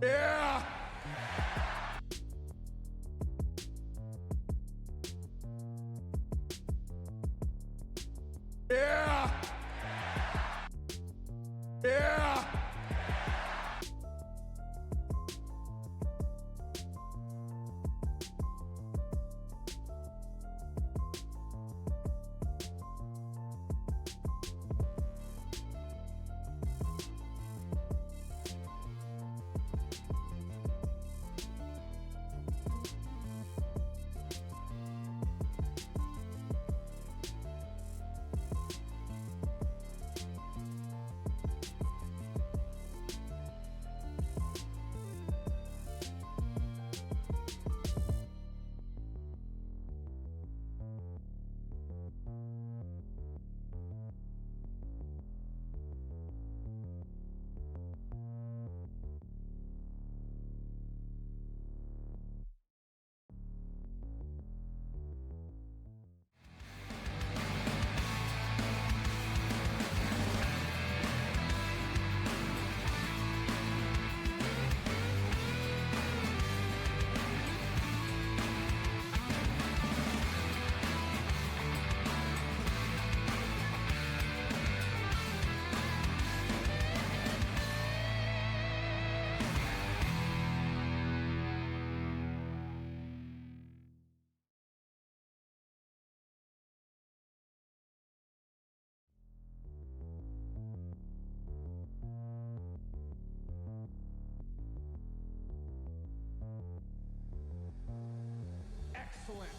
Yeah! Yeah! Yeah! Excellent.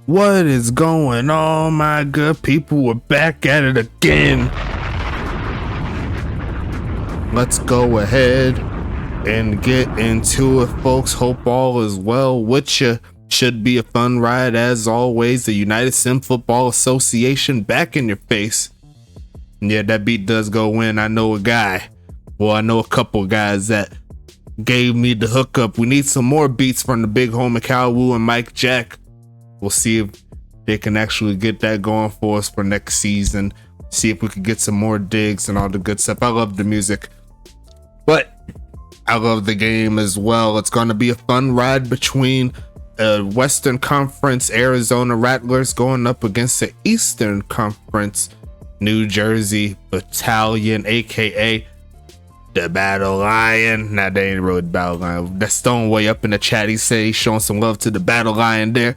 What is going on, my good people? We're back at it again. Let's go ahead and get into it, folks. Hope all is well with you. Should be a fun ride as always. The United Sim Football Association back in your face. Yeah, that beat does go in. I know a guy. Well, I know a couple guys that gave me the hookup. We need some more beats from the big homie Calwoo and Mike Jack. We'll see if they can actually get that going for us for next season. See if we can get some more digs and all the good stuff. I love the music, but I love the game as well. It's going to be a fun ride between Western Conference Arizona Rattlers going up against the Eastern Conference New Jersey Battalion, aka the Battalion. Nah, they ain't really the Battalion. That's Stoneway up in the chat. He said he's showing some love to the Battalion there.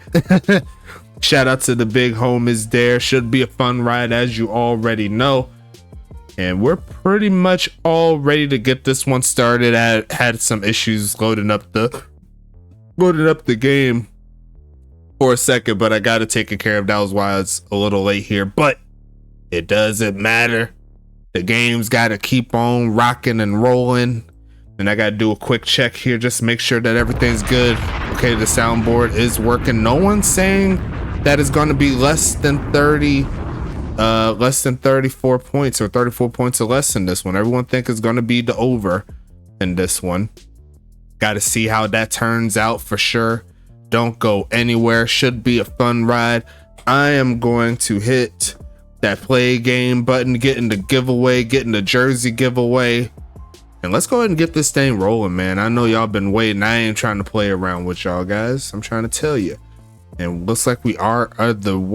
Shout out to the big homies there. Should be a fun ride, as you already know. And we're pretty much all ready to get this one started. I had some issues loading up the game for a second, but I got it taken care of. That was why it's a little late here, but it doesn't matter. The game's got to keep on rocking and rolling. And I got to do a quick check here, just make sure that everything's good. Okay, the soundboard is working. No one's saying that it's going to be less than 30 less than 34 points or 34 points or less in this one. Everyone think it's going to be the over in this one. Got to see how that turns out for sure. Don't go anywhere. Should be a fun ride. I am going to hit that play game button, getting the giveaway, getting the jersey giveaway. And let's go ahead and get this thing rolling, man. I know y'all been waiting. I ain't trying to play around with y'all guys. I'm trying to tell you. And looks like we are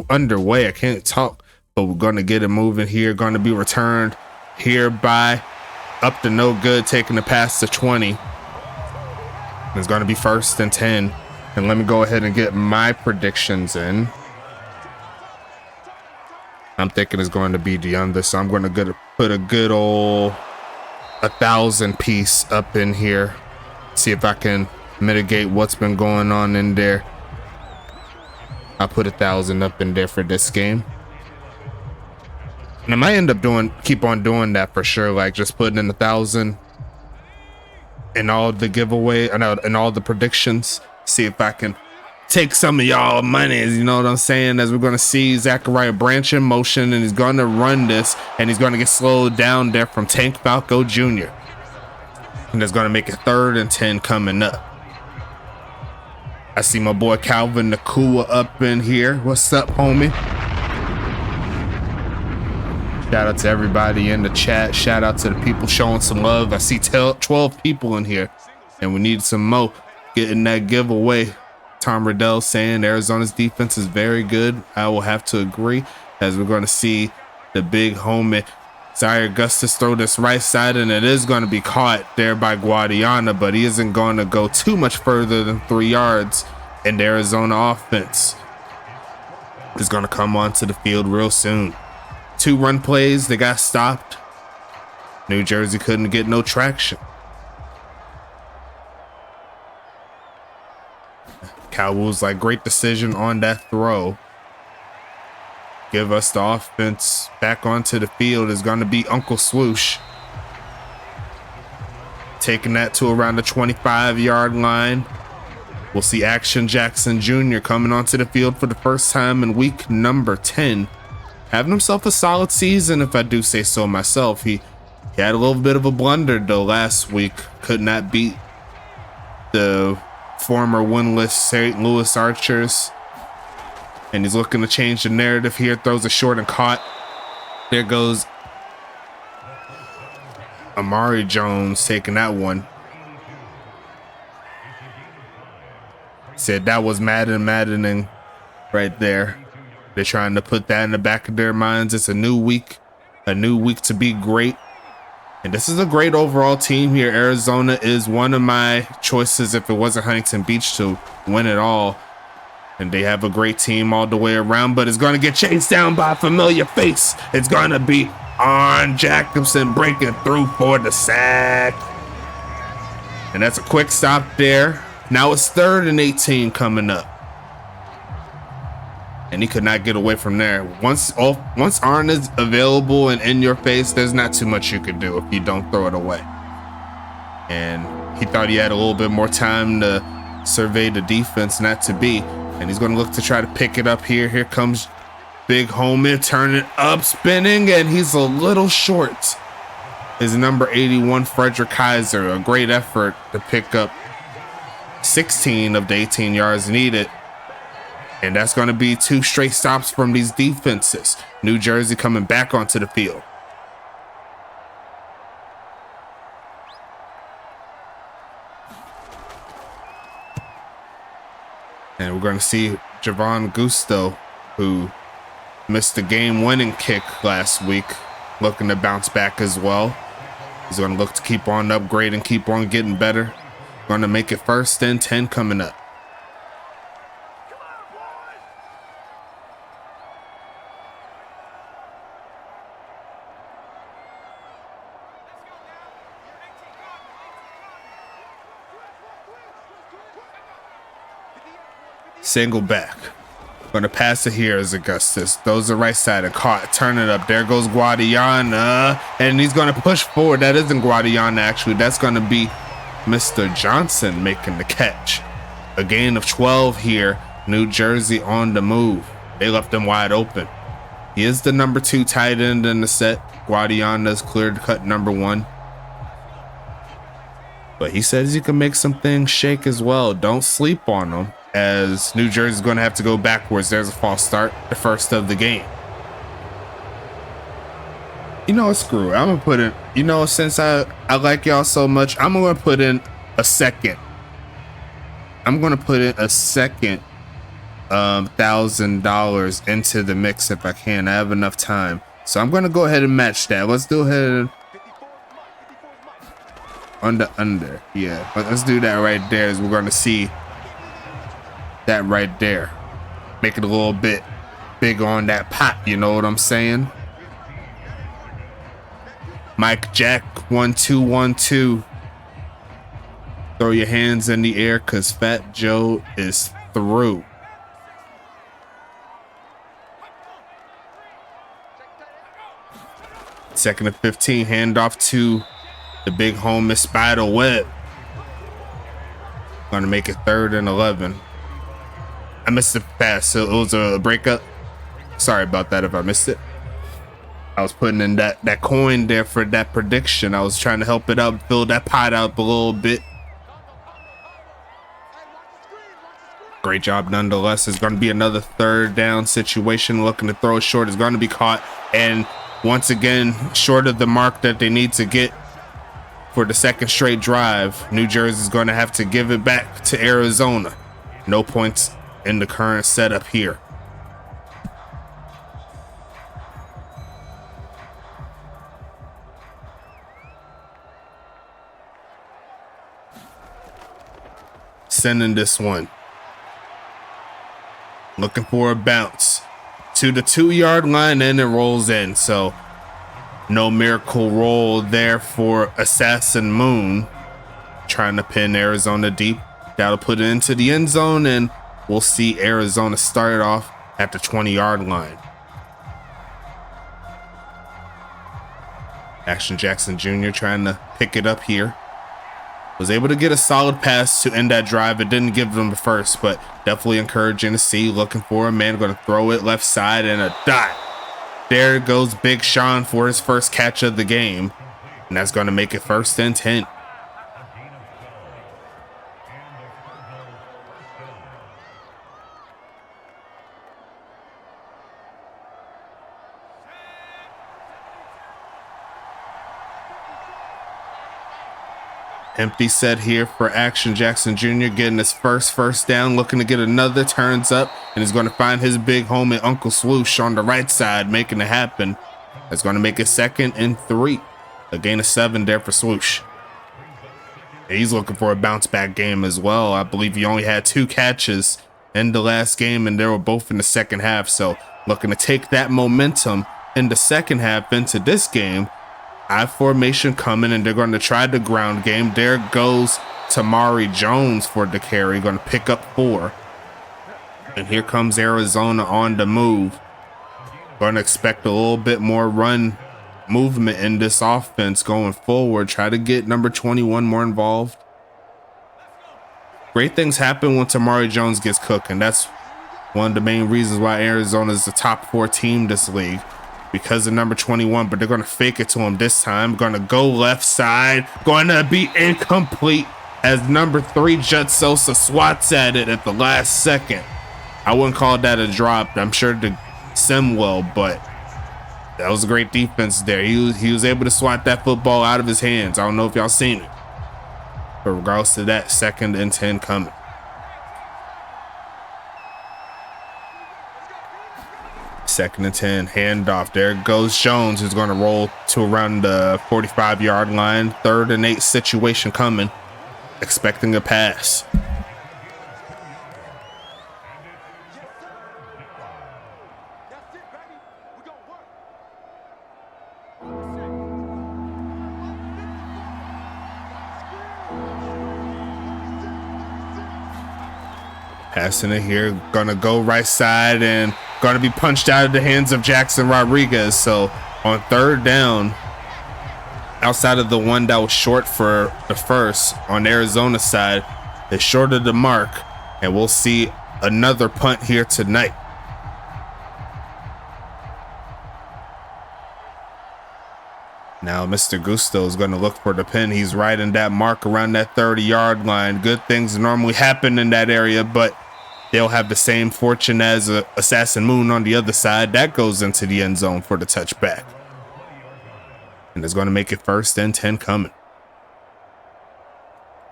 underway. I can't talk, but we're going to get it moving here. Going to be returned here by up to no good, taking the pass to 20. It's going to be 1st and 10. And let me go ahead and get my predictions in. I'm thinking it's going to be the under, so I'm going to put a good old 1,000 piece up in here. See if I can mitigate what's been going on in there. I'll put 1,000 up in there for this game. And I might end up keep on doing that for sure, like just putting in 1,000 in all the giveaway and all the predictions. See if I can take some of y'all money, you know what I'm saying? As we're going to see Zachariah Branch in motion, and he's going to run this, and he's going to get slowed down there from Tank Falco Jr. And that's going to make it 3rd and 10 coming up. I see my boy Calvin Nakua up in here. What's up, homie? Shout out to everybody in the chat. Shout out to the people showing some love. I see 12 people in here, and we need some more. Getting that giveaway. Tom Riddell saying Arizona's defense is very good. I will have to agree, as we're going to see the big homie Zaire Augustus throw this right side, and it is going to be caught there by Guadiana, but he isn't going to go too much further than 3 yards, and the Arizona offense is going to come onto the field real soon. 2 run plays, they got stopped. New Jersey couldn't get no traction. Cowboys like great decision on that throw. Give us the offense back onto the field is going to be Uncle Swoosh. Taking that to around the 25-yard line. We'll see Action Jackson Jr. coming onto the field for the first time in week number 10. Having himself a solid season, if I do say so myself. He had a little bit of a blunder though last week. Could not beat the former winless St. Louis Archers, and he's looking to change the narrative here. Throws a short and caught. There goes Amari Jones taking that one. Said that was maddening right there. They're trying to put that in the back of their minds. It's a new week to be great. And this is a great overall team here. Arizona is one of my choices if it wasn't Huntington Beach to win it all. And they have a great team all the way around, but it's going to get chased down by a familiar face. It's going to be Arn Jacobson breaking through for the sack. And that's a quick stop there. Now it's 3rd and 18 coming up. And he could not get away from there. Once Arn is available and in your face, there's not too much you could do if you don't throw it away. And he thought he had a little bit more time to survey the defense, not to be. And he's going to look to try to pick it up here. Here comes Big Homie, turning up, spinning, and he's a little short. Is number 81, Frederick Kaiser. A great effort to pick up 16 of the 18 yards needed. And that's going to be 2 straight stops from these defenses. New Jersey coming back onto the field. And we're going to see Javon Gusto, who missed the game-winning kick last week, looking to bounce back as well. He's going to look to keep on upgrading, keep on getting better. Going to make it 1st and 10 coming up. Single back. Gonna pass it here as Augustus. Throws the right side and caught. Turn it up. There goes Guadiana. And he's gonna push forward. That isn't Guadiana actually. That's gonna be Mr. Johnson making the catch. A gain of 12 here. New Jersey on the move. They left them wide open. He is the number 2 tight end in the set. Guadiana's cleared cut number 1. But he says he can make some things shake as well. Don't sleep on him, as New Jersey's going to have to go backwards. There's a false start, the first of the game. You know what, screw it. I'm going to put in, you know, since I like y'all so much, I'm going to put in a second. I'm going to put in a second $1,000 into the mix if I can. I have enough time, so I'm going to go ahead and match that. Let's do ahead under. Yeah, but let's do that right there, as we're going to see that right there. Make it a little bit big on that pot, you know what I'm saying? Mike Jack 1-2-1-2. Throw your hands in the air, cause Fat Joe is through. Second and 15, handoff to the big home is Spider Webb. Gonna make it 3rd and 11. I missed the pass, so it was a breakup. Sorry about that if I missed it. I was putting in that coin there for that prediction. I was trying to help it out, fill that pot out a little bit. Great job nonetheless. It's going to be another 3rd down situation. Looking to throw it short. Is going to be caught, and once again short of the mark that they need to get for the 2nd straight drive. New Jersey is going to have to give it back to Arizona. No points in the current setup here. Sending this one. Looking for a bounce to the 2-yard line, and it rolls in. So no miracle roll there for Assassin Moon. Trying to pin Arizona deep. That'll put it into the end zone, and we'll see Arizona start it off at the 20-yard line. Action Jackson Jr. trying to pick it up here. Was able to get a solid pass to end that drive. It didn't give them the first, but definitely encouraging to see. Looking for a man, going to throw it left side, and a dot. There goes Big Sean for his first catch of the game, and that's going to make it 1st and 10. Empty set here for Action Jackson Jr. getting his first down, looking to get another, turns up, and he's going to find his big homie Uncle Swoosh on the right side, making it happen. That's going to make it 2nd and 3. A gain of 7 there for Swoosh. And he's looking for a bounce back game as well. I believe he only had 2 catches in the last game, and they were both in the second half. So looking to take that momentum in the second half into this game. I formation coming, and they're going to try the ground game. There goes Tamari Jones for the carry, going to pick up 4. And here comes Arizona on the move. Going to expect a little bit more run movement in this offense going forward. Try to get number 21 more involved. Great things happen when Tamari Jones gets cooking. That's one of the main reasons why Arizona is the top 4 team this league. Because of number 21, but they're going to fake it to him this time. Going to go left side. Going to be incomplete as number 3, Jet Sosa, swats at it at the last second. I wouldn't call that a drop. I'm sure to sim well, but that was a great defense there. He was able to swat that football out of his hands. I don't know if y'all seen it. But regardless of that, 2nd and 10 coming. Second and 10, handoff. There goes Jones, who's going to roll to around the 45-yard line. 3rd and 8 situation coming. Expecting a pass. Passing it here, gonna go right side and gonna be punched out of the hands of Jackson Rodriguez. So on 3rd down, outside of the one that was short for the first on Arizona side, it's short of the mark, and we'll see another punt here tonight. Now Mr. Gusto is going to look for the pin. He's right in that mark around that 30-yard line. Good things normally happen in that area, but they'll have the same fortune as Assassin Moon on the other side. That goes into the end zone for the touchback. And it's going to make it 1st and 10 coming.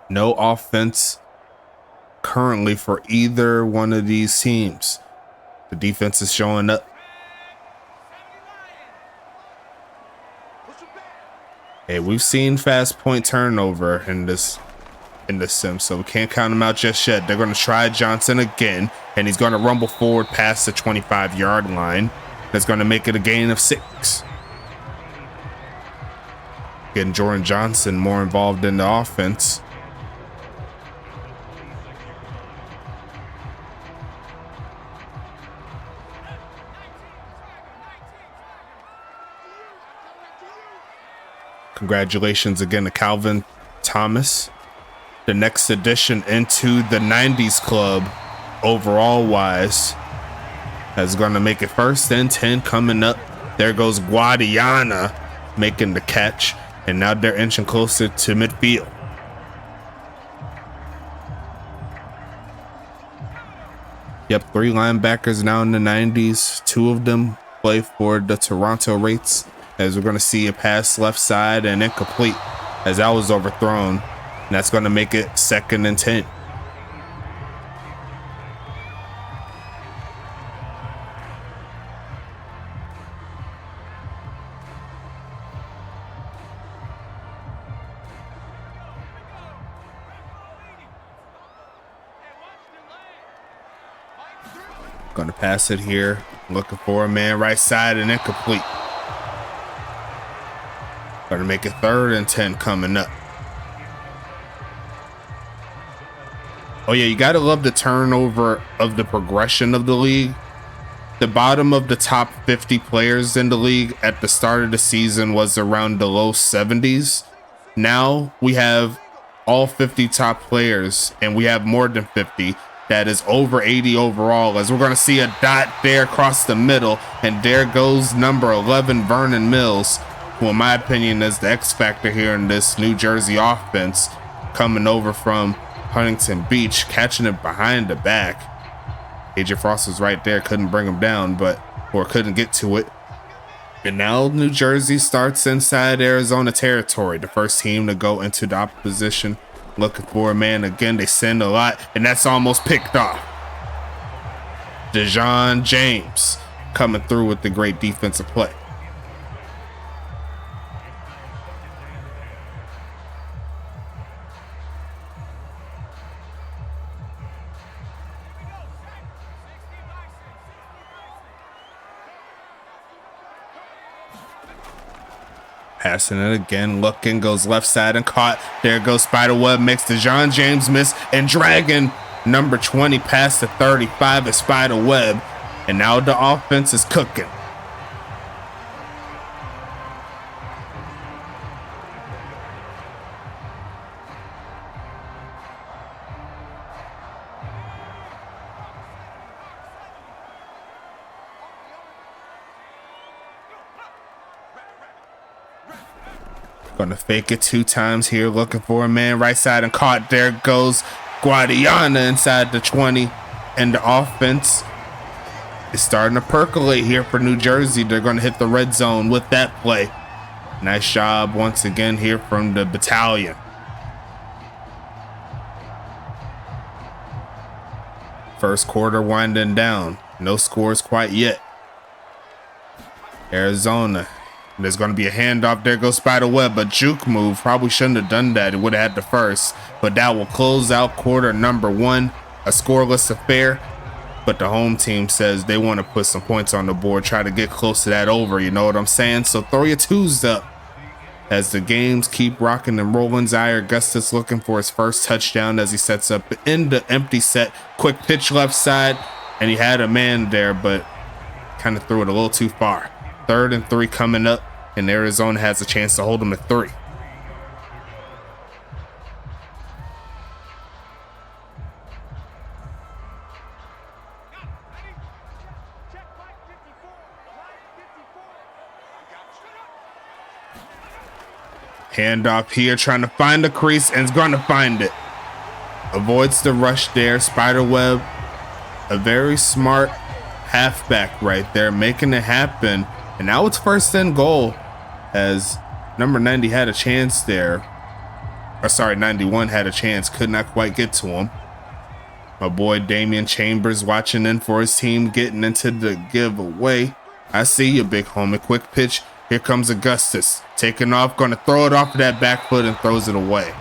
No offense currently for either one of these teams. The defense is showing up. Hey, we've seen fast point turnover in this sim, so we can't count them out just yet. They're going to try Johnson again, and he's going to rumble forward past the 25-yard line. That's going to make it a gain of 6. Getting Jordan Johnson more involved in the offense. Congratulations again to Calvin Thomas, the next addition into the 90s club overall wise. That's going to make it 1st and 10 coming up. There goes Guadiana making the catch, and now they're inching closer to midfield. Yep, 3 linebackers now in the 90s. 2 of them play for the Toronto Rates. As we're going to see a pass left side and incomplete as that was overthrown. And that's going to make it 2nd and 10. Going to pass it here. Looking for a man right side and incomplete. Going to make it 3rd and 10 coming up. Oh yeah, you got to love the turnover of the progression of the league. The bottom of the top 50 players in the league at the start of the season was around the low 70s. Now we have all 50 top players, and we have more than 50 that is over 80 overall, as we're going to see a dot there across the middle, and there goes number 11 Vernon Mills, who in my opinion is the X factor here in this New Jersey offense, coming over from Huntington Beach, catching it behind the back. AJ Frost was right there, couldn't bring him down, or couldn't get to it. And now New Jersey starts inside Arizona territory, the first team to go into the opposition, looking for a man again. They send a lot, and that's almost picked off. Dejon James coming through with the great defensive play. Passing it again, looking, goes left side and caught. There goes Spiderweb, makes Dejon James miss, and dragging number 20 past the 35 is Spiderweb. And now the offense is cooking. Gonna fake it 2 times here, looking for a man right side and caught. There goes Guadiana inside the 20, and the offense is starting to percolate here for New Jersey. They're gonna hit the red zone with that play. Nice job once again here from the Battalion. First quarter winding down. No scores quite yet. Arizona. There's going to be a handoff. There goes Spiderweb. A juke move. Probably shouldn't have done that. It would have had the first. But that will close out quarter number 1. A scoreless affair. But the home team says they want to put some points on the board. Try to get close to that over. You know what I'm saying? So throw your 2s up. As the games keep rocking and rolling, Zaire Augustus looking for his first touchdown as he sets up in the empty set. Quick pitch left side. And he had a man there, but kind of threw it a little too far. 3rd and 3 coming up. And Arizona has a chance to hold them at 3. Handoff here, trying to find the crease, and is going to find it. Avoids the rush there. Spiderweb, a very smart halfback right there, making it happen. And now it's first and goal, as number 90 had a chance there. Or sorry, 91 had a chance, could not quite get to him. My boy Damian Chambers watching in for his team, getting into the giveaway. I see you, big homie. Quick pitch. Here comes Augustus. Taking off, going to throw it off of that back foot and throws it away.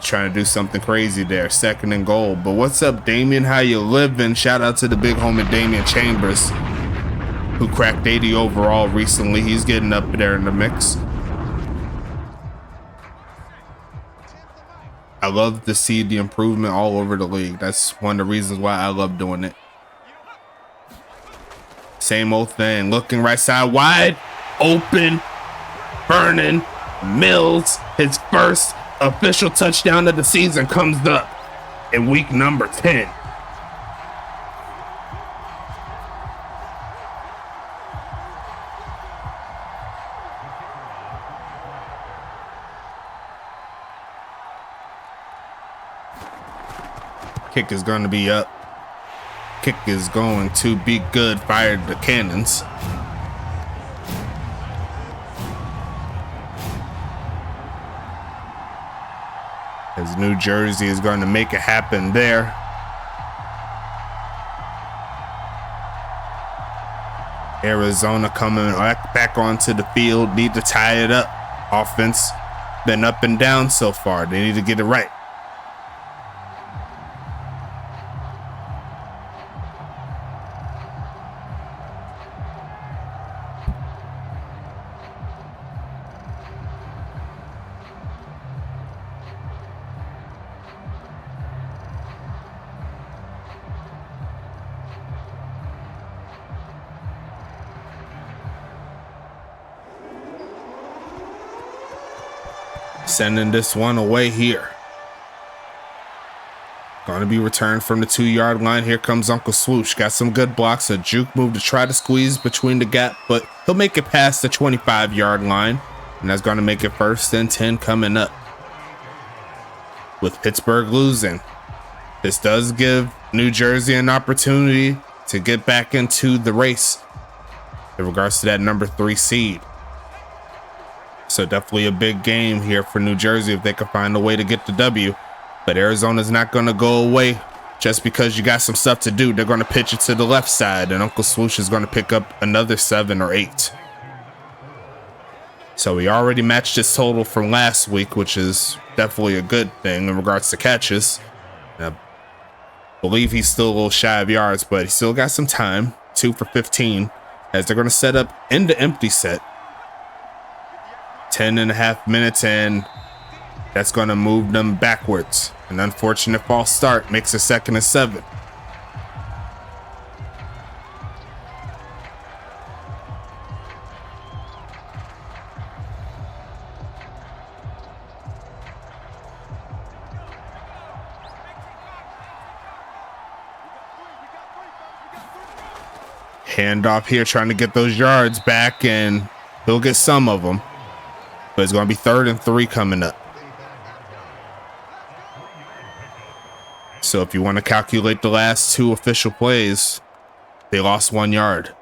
Trying to do something crazy there. Second and goal. But what's up, Damian? How you living? Shout out to the big homie Damian Chambers, who cracked 80 overall recently. He's getting up there in the mix. I love to see the improvement all over the league. That's one of the reasons why I love doing it. Same old thing. Looking right side wide. Open. Vernon Mills. His first official touchdown of the season comes up in week number 10. Kick is going to be up. Kick is going to be good. Fired the cannons. As New Jersey is going to make it happen there. Arizona coming back onto the field. Need to tie it up. Offense been up and down so far. They need to get it right. Sending this one away here. Going to be returned from the 2-yard line. Here comes Uncle Swoosh. Got some good blocks. A juke move to try to squeeze between the gap, but he'll make it past the 25-yard line. And that's going to make it first and 10 coming up. With Pittsburgh losing, this does give New Jersey an opportunity to get back into the race in regards to that number 3 seed. So definitely a big game here for New Jersey if they can find a way to get the W. But Arizona's not going to go away just because you got some stuff to do. They're going to pitch it to the left side, and Uncle Swoosh is going to pick up another 7 or 8. So we already matched his total from last week, which is definitely a good thing in regards to catches. I believe he's still a little shy of yards, but he still got some time. 2 for 15 as they're going to set up in the empty set. 10.5 minutes, and that's going to move them backwards. An unfortunate false start makes it 2nd and 7. Handoff here, trying to get those yards back, and he'll get some of them. But it's going to be 3rd and 3 coming up. So if you want to calculate the last 2 official plays, they lost 1 yard.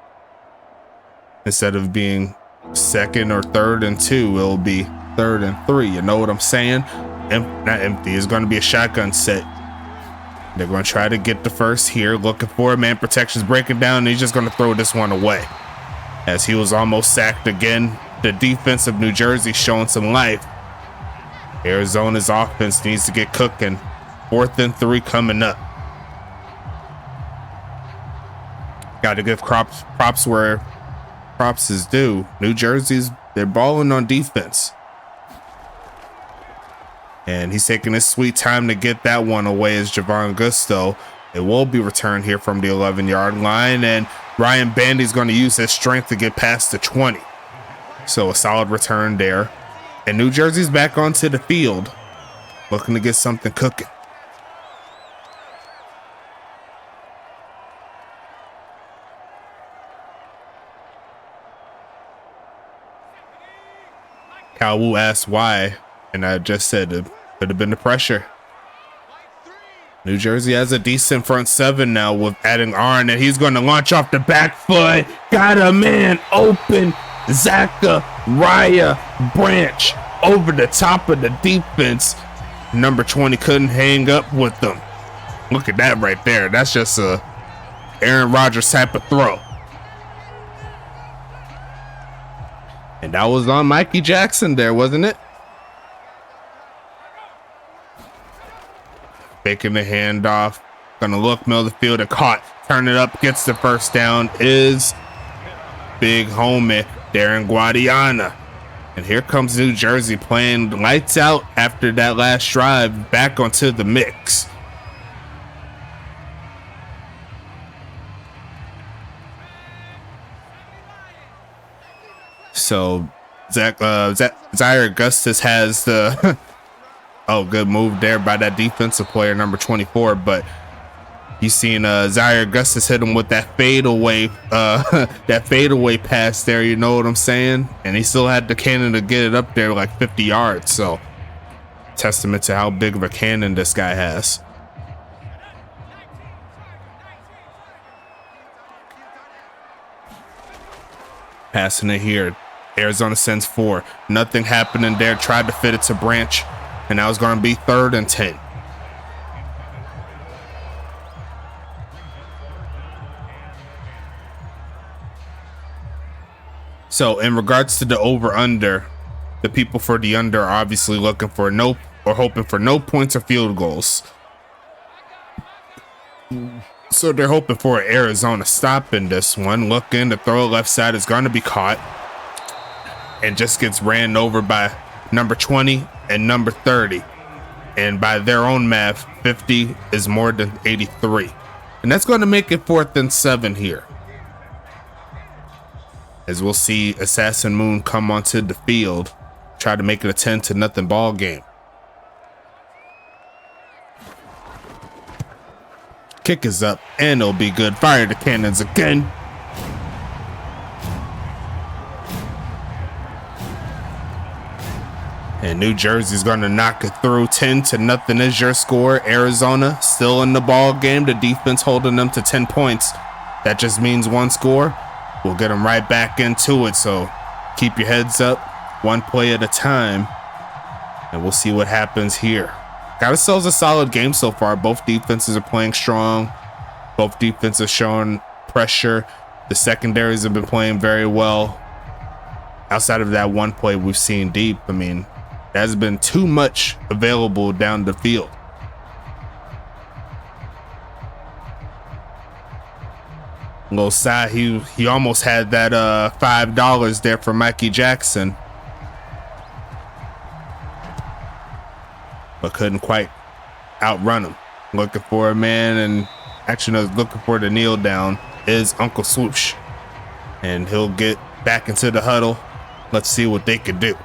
Instead of being 2nd or 3rd and 2, it'll be 3rd and 3. You know what I'm saying? Not empty. It's going to be a shotgun set. They're going to try to get the first here. Looking for it. Man protection's breaking down. And he's just going to throw this one away. As he was almost sacked again. The defense of New Jersey showing some life. Arizona's offense needs to get cooking. 4th and 3 coming up. Got to give props where props is due. New Jersey's, they're balling on defense. And he's taking his sweet time to get that one away as Javon Gusto. It will be returned here from the 11-yard line. And Ryan Bandy's going to use his strength to get past the 20. So a solid return there. And New Jersey's back onto the field, looking to get something cooking. Kyle Wu asked why, and I just said it could have been the pressure. New Jersey has a decent front seven now with adding Arn, and he's going to launch off the back foot. Got a man open. Zachariah Branch over the top of the defense. Number 20 couldn't hang up with them. Look at that right there. That's just a Aaron Rodgers type of throw. And that was on Mikey Jackson there, wasn't it? Faking the handoff. Gonna look middle of the field and caught. Turn it up. Gets the first down. Is big homie Darren Guadiana. And here comes New Jersey playing lights out after that last drive, back onto the mix. So Zaire Augustus has the oh, good move there by that defensive player, number 24. But you seen Zaire Augustus hit him with that fadeaway pass there. You know what I'm saying? And he still had the cannon to get it up there like 50 yards. So testament to how big of a cannon this guy has. Passing it here. Arizona sends 4. Nothing happening there. Tried to fit it to Branch. And now it's going to be 3rd and 10. So in regards to the over-under, the people for the under are obviously looking for no, or hoping for no points or field goals. So they're hoping for an Arizona stop in this one. Looking to throw left side is going to be caught. And just gets ran over by number 20 and number 30. And by their own math, 50 is more than 83. And that's going to make it 4th and 7 here. As we'll see Assassin Moon come onto the field, try to make it a 10-0 ball game. Kick is up and it'll be good. Fire the cannons again. And New Jersey's going to knock it through. 10-0 is your score. Arizona still in the ball game. The defense holding them to 10 points. That just means one score. We'll get them right back into it. So keep your heads up, one play at a time, and we'll see what happens here. Got ourselves a solid game so far. Both defenses are playing strong. Both defenses showing pressure. The secondaries have been playing very well. Outside of that one play we've seen deep, I mean, there hasn't been too much available down the field. Little side, he almost had that $5 there for Mikey Jackson, but couldn't quite outrun him. Looking for a man, and actually no, looking for the kneel down is Uncle Swoosh, and he'll get back into the huddle. Let's see what they can do.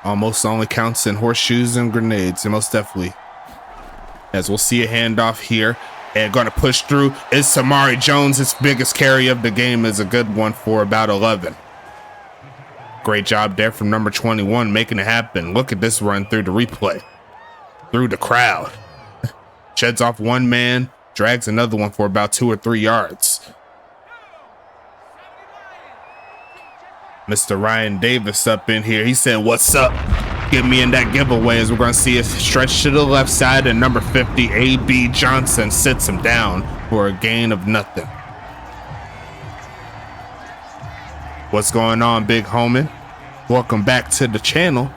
Almost only counts in horseshoes and grenades, and most definitely. As we'll see a handoff here, and going to push through is Samari Jones. His biggest carry of the game is a good one for about 11. Great job there from number 21, making it happen. Look at this run through the replay, through the crowd. Sheds off one man, drags another one for about 2 or 3 yards. Mr. Ryan Davis up in here. He said, "What's up? Get me in that giveaway." As we're going to see a stretch to the left side, and number 50, A.B. Johnson, sits him down for a gain of nothing. What's going on, big homie? Welcome back to the channel.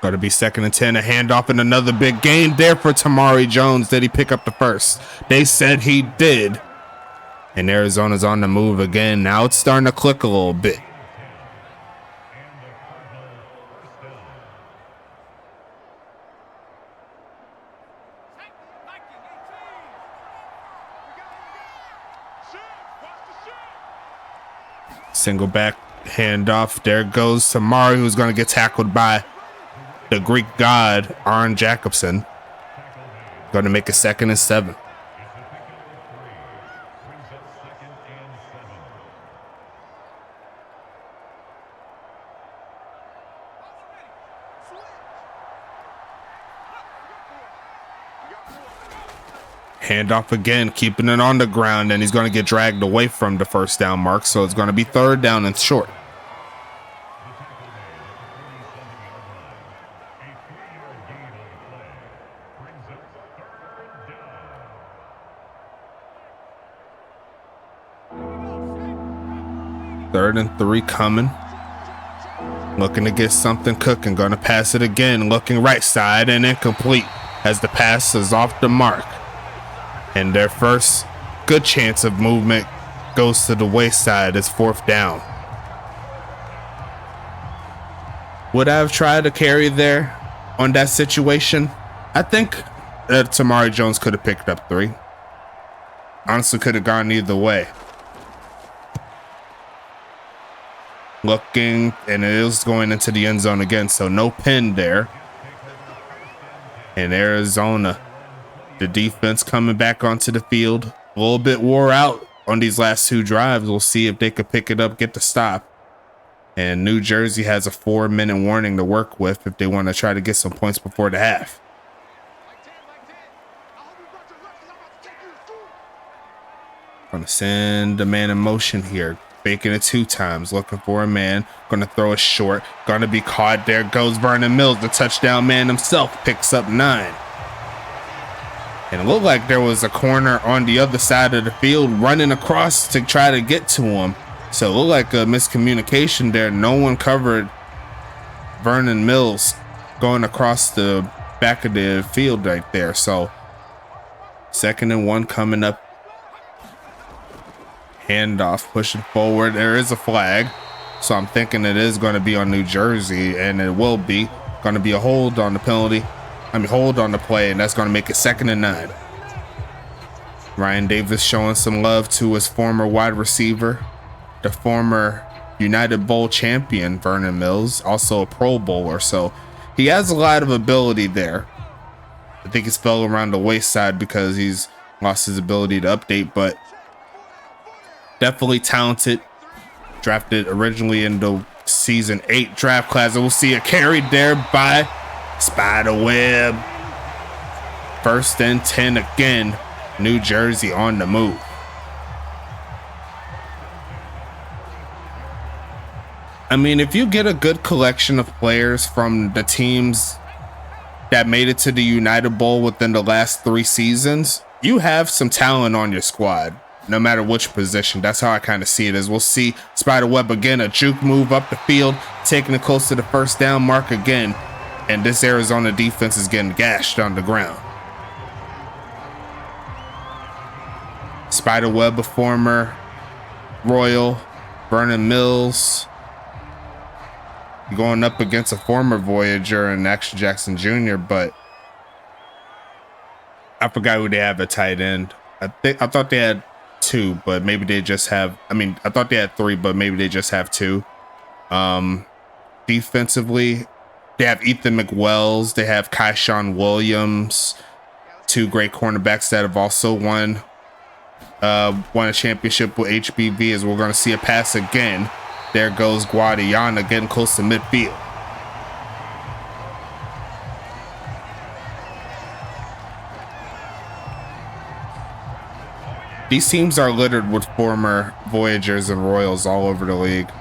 Got to be 2nd and 10, a handoff, and another big gain there for Tamari Jones. Did he pick up the first? They said he did. And Arizona's on the move again. Now it's starting to click a little bit. Single back handoff. There goes Tamari, who's going to get tackled by the Greek god, Arn Jacobson. Going to make a 2nd and 7. Handoff again, keeping it on the ground, and he's going to get dragged away from the first down mark, so it's going to be 3rd down and short. Third and 3 coming. Looking to get something cooking. Going to pass it again. Looking right side and incomplete as the pass is off the mark. And their first good chance of movement goes to the wayside. It's 4th down. Would I have tried to carry there on that situation? I think that Tamari Jones could have picked up 3. Honestly, could have gone either way. Looking, and it is going into the end zone again, so no pin there. And Arizona, the defense coming back onto the field, a little bit wore out on these last 2 drives. We'll see if they could pick it up, get the stop. And New Jersey has a 4-minute warning to work with if they want to try to get some points before the half. Gonna send a man in motion here. Faking it 2 times, looking for a man. Gonna throw it short. Gonna be caught. There goes Vernon Mills, the touchdown man himself, picks up 9. And it looked like there was a corner on the other side of the field running across to try to get to him. So it looked like a miscommunication there. No one covered Vernon Mills going across the back of the field right there. So 2nd and 1 coming up. Handoff, pushing forward. There is a flag, so I'm thinking it is going to be on New Jersey, and it will be. Going to be a hold on the penalty. Hold on the play, and that's going to make it 2nd and 9. Ryan Davis showing some love to his former wide receiver, the former United Bowl champion, Vernon Mills, also a Pro Bowler, so he has a lot of ability there. I think he's fell around the wayside because he's lost his ability to update, but definitely talented. Drafted originally in the season 8 draft class. And we'll see it carried there by Spiderweb. 1st and 10 again. New Jersey on the move. I mean, if you get a good collection of players from the teams that made it to the United Bowl within the last 3 seasons, you have some talent on your squad. No matter which position. That's how I kind of see it. As we'll see Spiderweb again, a juke move up the field, taking it close to the 1st down mark again. And this Arizona defense is getting gashed on the ground. Spiderweb, a former Royal, Vernon Mills, going up against a former Voyager and Action Jackson Jr., but I forgot who they have at tight end. I thought they had 2, but maybe they just have, I thought they had 3, but maybe they just have 2. Defensively, they have Ethan McWells, they have Kyshawn Williams, 2 great cornerbacks that have also won a championship with HBV, as we're going to see a pass again. There goes Guadiana getting close to midfield. These teams are littered with former Voyagers and Royals all over the league.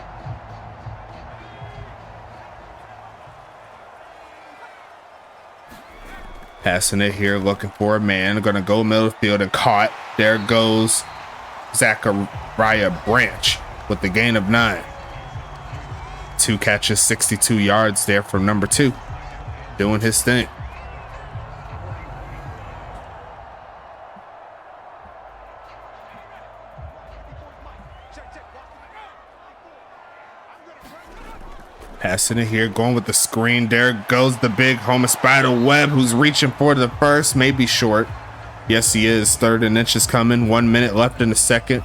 Passing it here, looking for a man. Going to go middle of the field and caught. There goes Zachariah Branch with the gain of 9. 2 catches, 62 yards there from number 2. Doing his thing. Passing it here, going with the screen. There goes the big home Spiderweb, who's reaching for the first, maybe short. Yes, he is. 3rd and inches coming. 1 minute left in the second.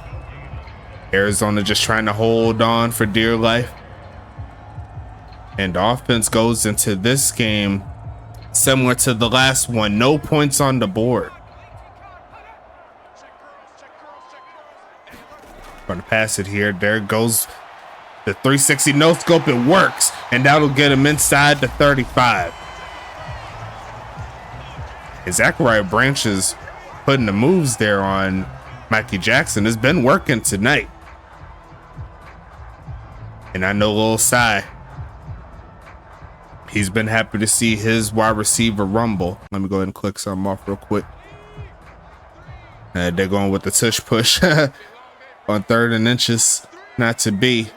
Arizona just trying to hold on for dear life. And offense goes into this game similar to the last one. No points on the board. Gonna pass it here. There goes the 360 no scope. It works, and that'll get him inside the 35. And Zachariah Branch is putting the moves there on Mikey Jackson. It's been working tonight. And I know Lil Cy, he's been happy to see his wide receiver rumble. Let me go ahead and click something off real quick. They're going with the tush push on 3rd and inches. Not to be.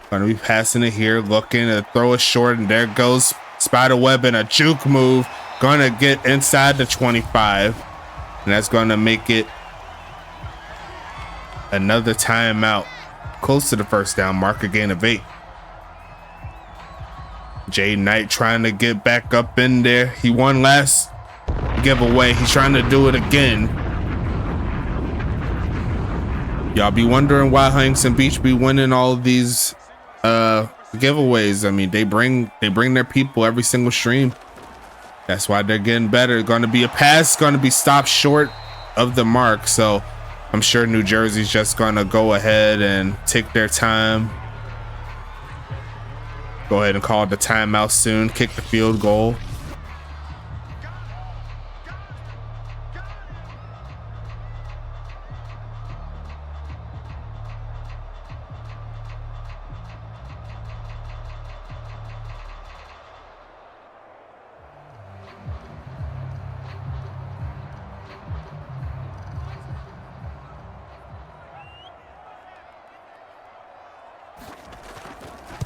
Gonna be passing it here, looking to throw it short, and there goes Spiderweb in a juke move. Gonna get inside the 25, and that's gonna make it another timeout close to the first down mark, a gain of 8. Jay Knight trying to get back up in there. He won last giveaway. He's trying to do it again. Y'all be wondering why Huntington Beach be winning all of these giveaways. I mean, they bring their people every single stream. That's why they're getting better. Going to be a pass, going to be stopped short of the mark. So I'm sure New Jersey's just going to go ahead and take their time. Go ahead and call the timeout soon. Kick the field goal.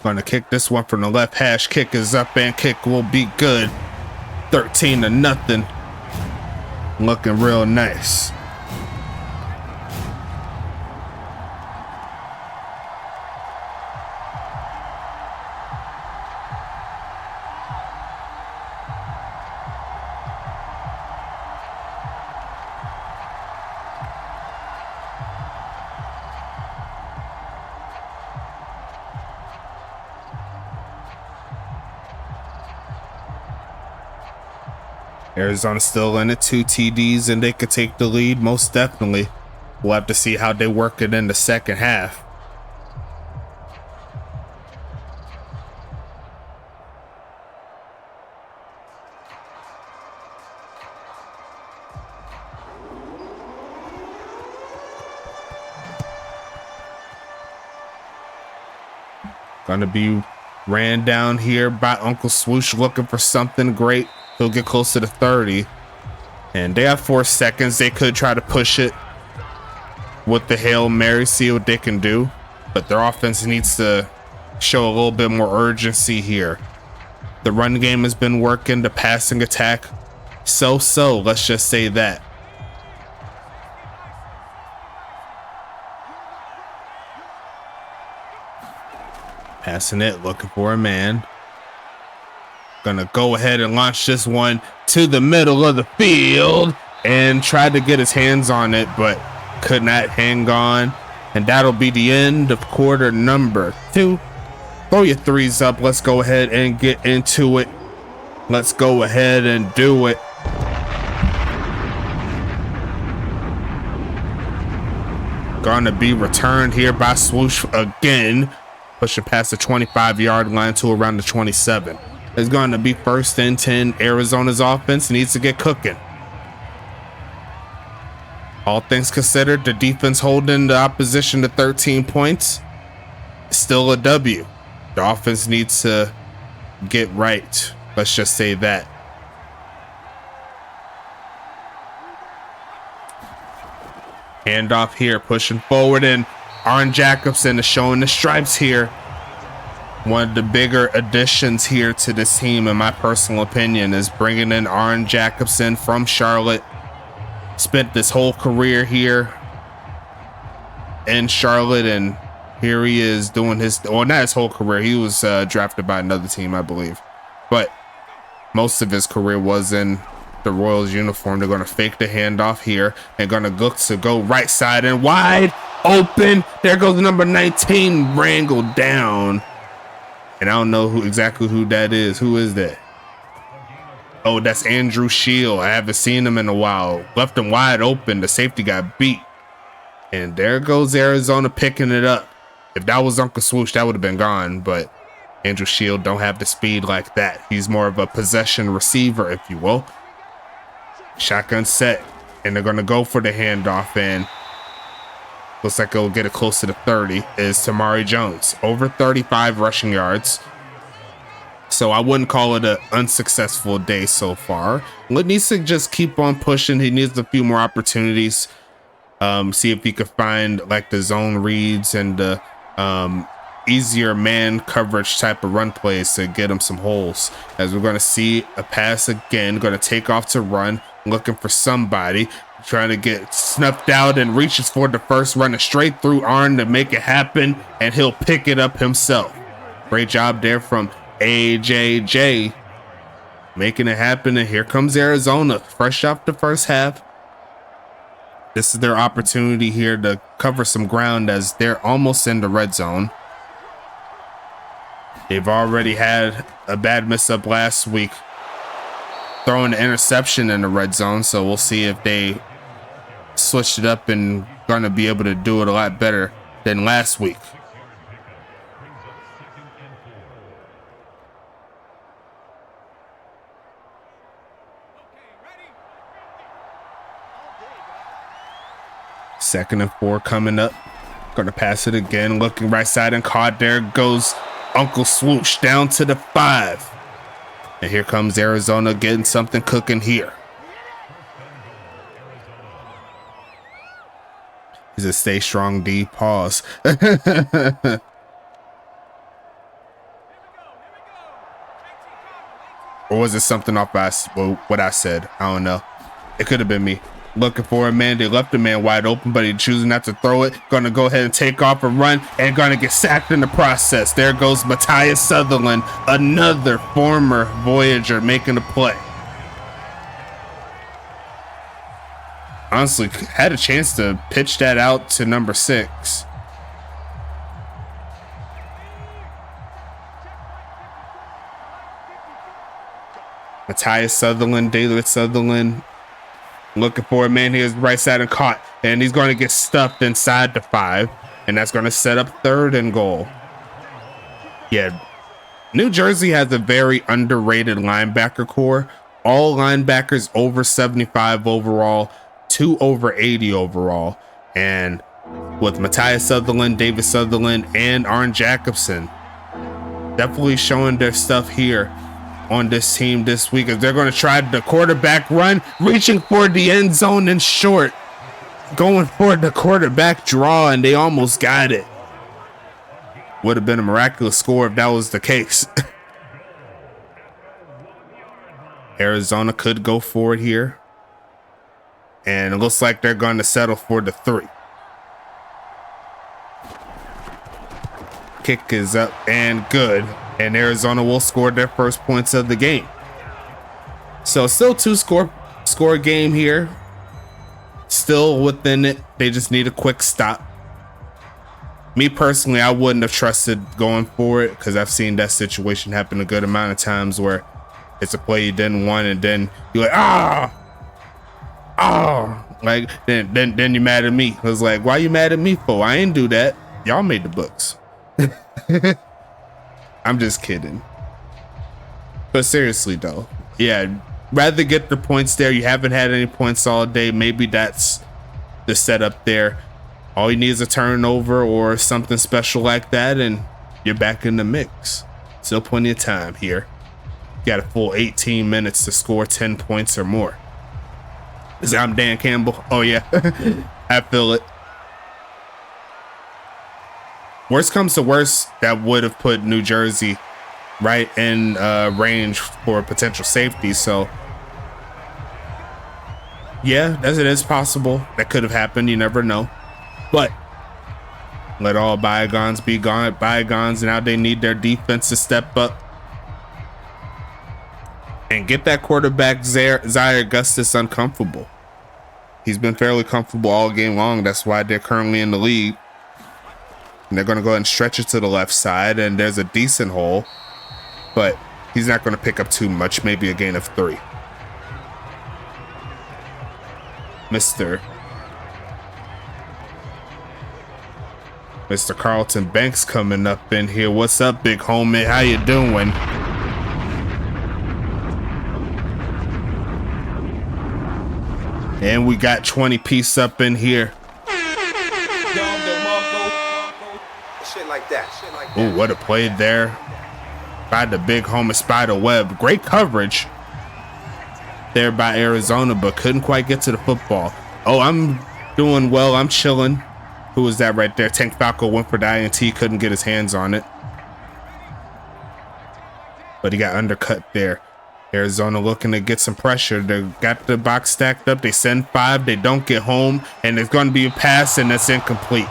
Gonna kick this one from the left hash. Kick is up and kick will be good. 13-0. Looking real nice. Arizona still in it, 2 TDs, and they could take the lead most definitely. We'll have to see how they work it in the second half. Gonna be ran down here by Uncle Swoosh, looking for something great. He'll get close to the 30, and they have 4 seconds. They could try to push it with the Hail Mary, see what they can do, but their offense needs to show a little bit more urgency here. The run game has been working, the passing attack so let's just say that. Passing it, looking for a man. Gonna go ahead and launch this one to the middle of the field and try to get his hands on it, but could not hang on. And that'll be the end of quarter number 2. Throw your 3s up. Let's go ahead and get into it. Let's go ahead and do it. Gonna be returned here by Swoosh again, pushing past the 25-yard line to around the 27. It's going to be 1st and 10. Arizona's offense needs to get cooking. All things considered, the defense holding the opposition to 13 points. Still a W. The offense needs to get right. Let's just say that. Handoff here, pushing forward, and Arn Jacobson is showing the stripes here. One of the bigger additions here to this team, in my personal opinion, is bringing in Arn Jacobson from Charlotte. Spent this whole career here in Charlotte, and here he is doing his, well, not his whole career. He was drafted by another team, I believe, but most of his career was in the Royals uniform. They're going to fake the handoff here and going to look to go right side and wide open. There goes number 19, wrangled down. And I don't know exactly who that is. Who is that? Oh, that's Andrew Shield. I haven't seen him in a while. Left him wide open. The safety got beat. And there goes Arizona picking it up. If that was Uncle Swoosh, that would have been gone. But Andrew Shield don't have the speed like that. He's more of a possession receiver, if you will. Shotgun set. And they're going to go for the handoff. And looks like it'll get it close to the 30. Is Tamari Jones. Over 35 rushing yards. So I wouldn't call it an unsuccessful day so far. He needs to just keep on pushing. He needs a few more opportunities. See if he could find like the zone reads and the easier man coverage type of run plays to get him some holes. As we're going to see a pass again, going to take off to run, looking for somebody, trying to get snuffed out and reaches for the first, running straight through Arn to make it happen, and he'll pick it up himself. Great job there from AJJ making it happen. And here comes Arizona fresh off the first half. This is their opportunity here to cover some ground as they're almost in the red zone. They've already had a bad miss up last week throwing an interception in the red zone, so we'll see if they switched it up and gonna be able to do it a lot better than last week. Second and 4 coming up. Gonna pass it again, looking right side and caught. There goes Uncle Swoosh down to the 5. And here comes Arizona getting something cooking here. He's a stay strong D, pause. Or was it something off by what I said? I don't know. It could have been me. Looking for a man. They left the man wide open, but he choosing not to throw it. Gonna go ahead and take off and run and gonna get sacked in the process. There goes Matthias Sutherland, another former Voyager, making a play. Honestly, had a chance to pitch that out to number 6. Matthias Sutherland, David Sutherland, looking for a man. Here's right side and caught, and he's going to get stuffed inside the 5, and that's going to set up 3rd and goal. Yeah, New Jersey has a very underrated linebacker core. All linebackers over 75 overall, 2 over 80 overall, and with Matthias Sutherland, David Sutherland, and Arn Jacobson definitely showing their stuff here on this team this week, as they're going to try the quarterback run, reaching for the end zone in short, going for the quarterback draw, and they almost got it. Would have been a miraculous score if that was the case. Arizona could go for it here, and it looks like they're going to settle for the 3. Kick is up and good, and Arizona will score their first points of the game. So still 2 score game here, still within it. They just need a quick stop. Me personally, I wouldn't have trusted going for it, because I've seen that situation happen a good amount of times where it's a play you didn't want, and then you're like, like then you're mad at me. I was like, why you mad at me for? I ain't do that. Y'all made the books. I'm just kidding. But seriously though, yeah, rather get the points there. You haven't had any points all day. Maybe that's the setup there. All you need is a turnover or something special like that, and you're back in the mix. Still plenty of time here. You got a full 18 minutes to score 10 points or more. I'm Dan Campbell. Oh yeah, I feel it. Worst comes to worst, that would have put New Jersey right in range for potential safety. So yeah, as it is possible that could have happened. You never know. But let all bygones be bygones. Now they need their defense to step up. and get that quarterback Zaire Augustus uncomfortable. He's been fairly comfortable all game long. That's why they're currently in the lead. And they're going to go ahead and stretch it to the left side, and there's a decent hole, but he's not going to pick up too much, maybe a gain of 3. Mr. Carlton Banks coming up in here. What's up, big homie? How you doing? And we got 20 piece up in here. Shit like that. Ooh, what a play there by the big homie Spider Webb. Great coverage there by Arizona, but couldn't quite get to the football. Oh, I'm doing well. I'm chilling. Who was that right there? Tank Falco went for the INT, couldn't get his hands on it. But he got undercut there. Arizona looking to get some pressure. They got the box stacked up. They send 5. They don't get home. And it's going to be a pass, and that's incomplete.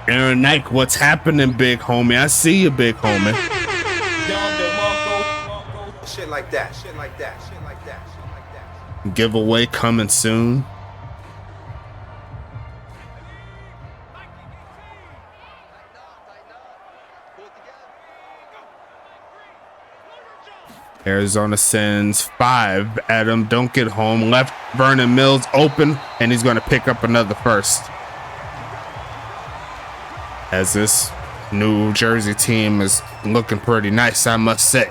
Aaron Knight, what's happening, big homie? I see you, big homie. Shit like that. Giveaway coming soon. Arizona sends 5 at him. Don't get home. Left Vernon Mills open, and he's going to pick up another first. As this New Jersey team is looking pretty nice, I must say.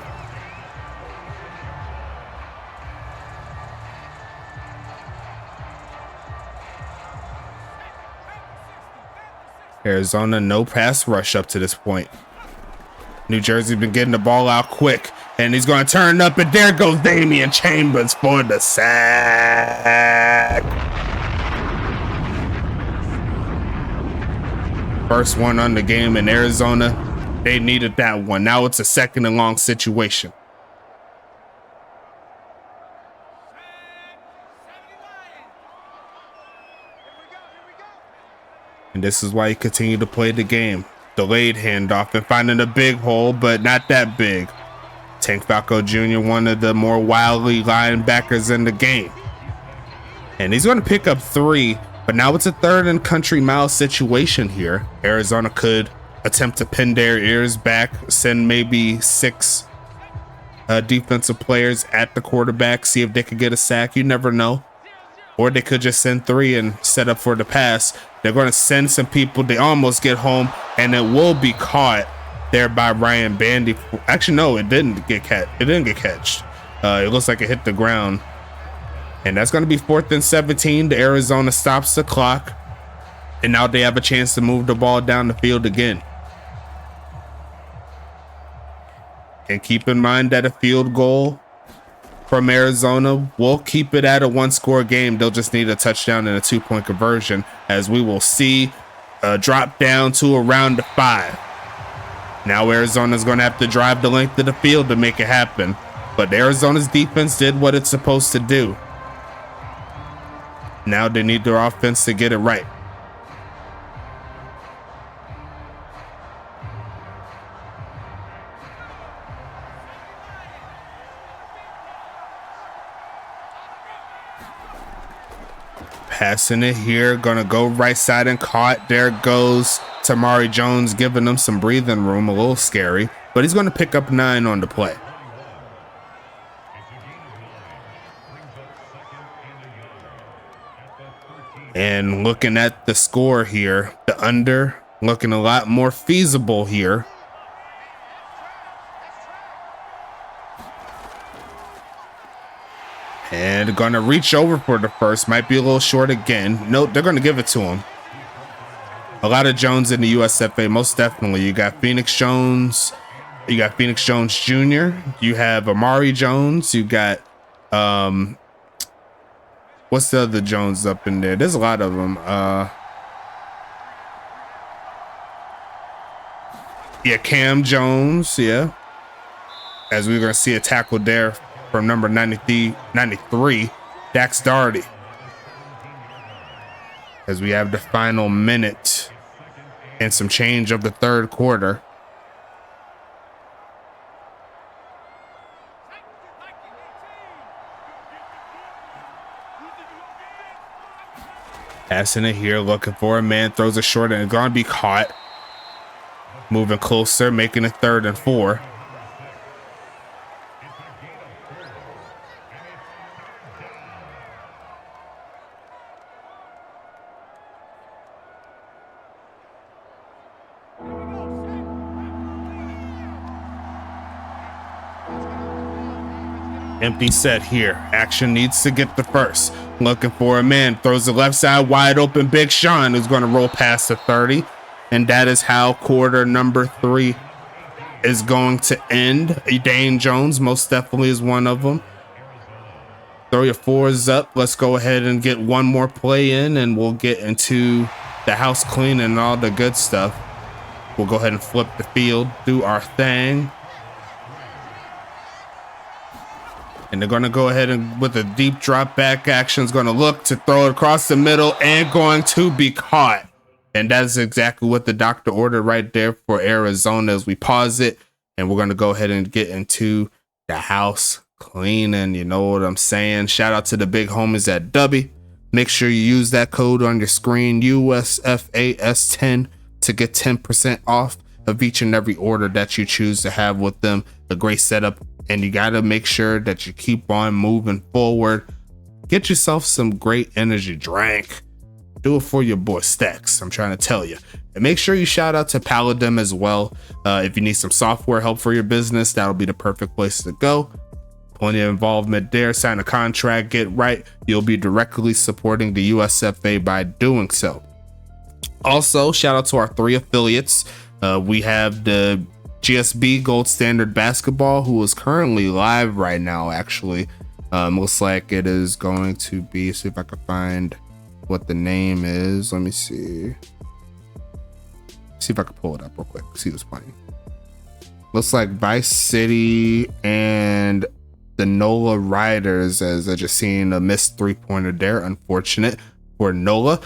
Arizona, no pass rush up to this point. New Jersey been getting the ball out quick, and he's going to turn up, and there goes Damian Chambers for the sack. First one on the game in Arizona. They needed that one. Now it's a 2nd and long situation. And this is why you continue to play the game. Delayed handoff and finding a big hole, but not that big. Tank Falco Jr., one of the more wily linebackers in the game. And he's going to pick up 3, but now it's a 3rd and country mile situation here. Arizona could attempt to pin their ears back, send maybe 6 defensive players at the quarterback, see if they could get a sack. You never know. Or they could just send 3 and set up for the pass. They're going to send some people. They almost get home, and it will be caught there by Ryan Bandy. Actually, no, it didn't get catched. It looks like it hit the ground. And that's going to be 4th and 17. The Arizona stops the clock, and now they have a chance to move the ball down the field again. And keep in mind that a field goal from Arizona will keep it at a 1-score game. They'll just need a touchdown and a 2-point conversion, as we will see a drop down to around the 5. Now Arizona's going to have to drive the length of the field to make it happen. But Arizona's defense did what it's supposed to do. Now they need their offense to get it right. Passing it here, gonna go right side and caught. There goes Tamari Jones, giving them some breathing room. A little scary, but he's gonna pick up 9 on the play. And looking at the score here, the under looking a lot more feasible here. And gonna reach over for the first. Might be a little short again. No, they're gonna give it to him. A lot of Jones in the USFA, most definitely. You got Phoenix Jones. You got Phoenix Jones Jr. You have Amari Jones. You got what's the other Jones up in there? There's a lot of them. Yeah, Cam Jones. Yeah. As we're gonna see a tackle there from number 93, Dax Doherty. As we have the final minute and some change of the 3rd quarter. Passing it here, looking for a man, throws it short and it's gonna be caught. Moving closer, making it 3rd and 4. Empty set here. Action needs to get the first. Looking for a man. Throws the left side wide open. Big Sean is going to roll past the 30. And that is how quarter number 3 is going to end. Dane Jones most definitely is one of them. Throw your 4s up. Let's go ahead and get one more play in and we'll get into the house clean and all the good stuff. We'll go ahead and flip the field, do our thing. And they're going to go ahead and with a deep drop back action is going to look to throw it across the middle and going to be caught. And that's exactly what the doctor ordered right there for Arizona as we pause it. And we're going to go ahead and get into the house cleaning. You know what I'm saying? Shout out to the big homies at W. Make sure you use that code on your screen, USFA S10, to get 10% off of each and every order that you choose to have with them. A great setup. And you got to make sure that you keep on moving forward. Get yourself some great energy drink. Do it for your boy Stacks, I'm trying to tell you. And make sure you shout out to Paladin as well. If you need some software help for your business, that'll be the perfect place to go. Plenty of involvement there. Sign a contract, get right. You'll be directly supporting the USFA by doing so. Also, shout out to our 3 affiliates. We have the GSB Gold Standard Basketball, who is currently live right now, actually. Looks like it is going to be, see if I can find what the name is. Let me see if I can pull it up real quick, see who's playing. Looks like Vice City and the NOLA Riders, as I just seen a missed 3-pointer there. Unfortunate for NOLA.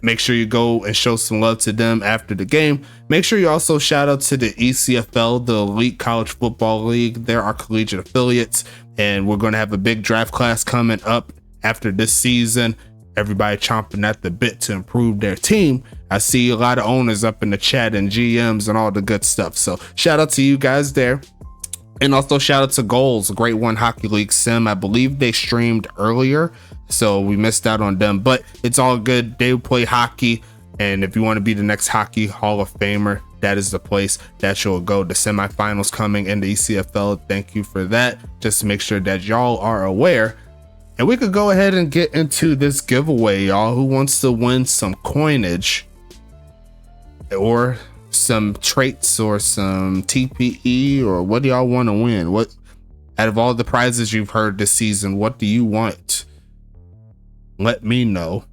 Make sure you go and show some love to them after the game. Make sure you also shout out to the ECFL, the Elite College Football League. They're our collegiate affiliates, and we're going to have a big draft class coming up after this season. Everybody chomping at the bit to improve their team. I see a lot of owners up in the chat and GMs and all the good stuff. So shout out to you guys there. And also shout out to Goals, a great one hockey league sim. I believe they streamed earlier, so we missed out on them, but it's all good. They play hockey, and if you want to be the next hockey Hall of Famer, that is the place that you'll go. The semifinals coming in the ECFL. Thank you for that. Just to make sure that y'all are aware. And we could go ahead and get into this giveaway, y'all. Who wants to win some coinage or some traits or some TPE, or what do y'all want to win? What out of all the prizes you've heard this season, what do you want? Let me know.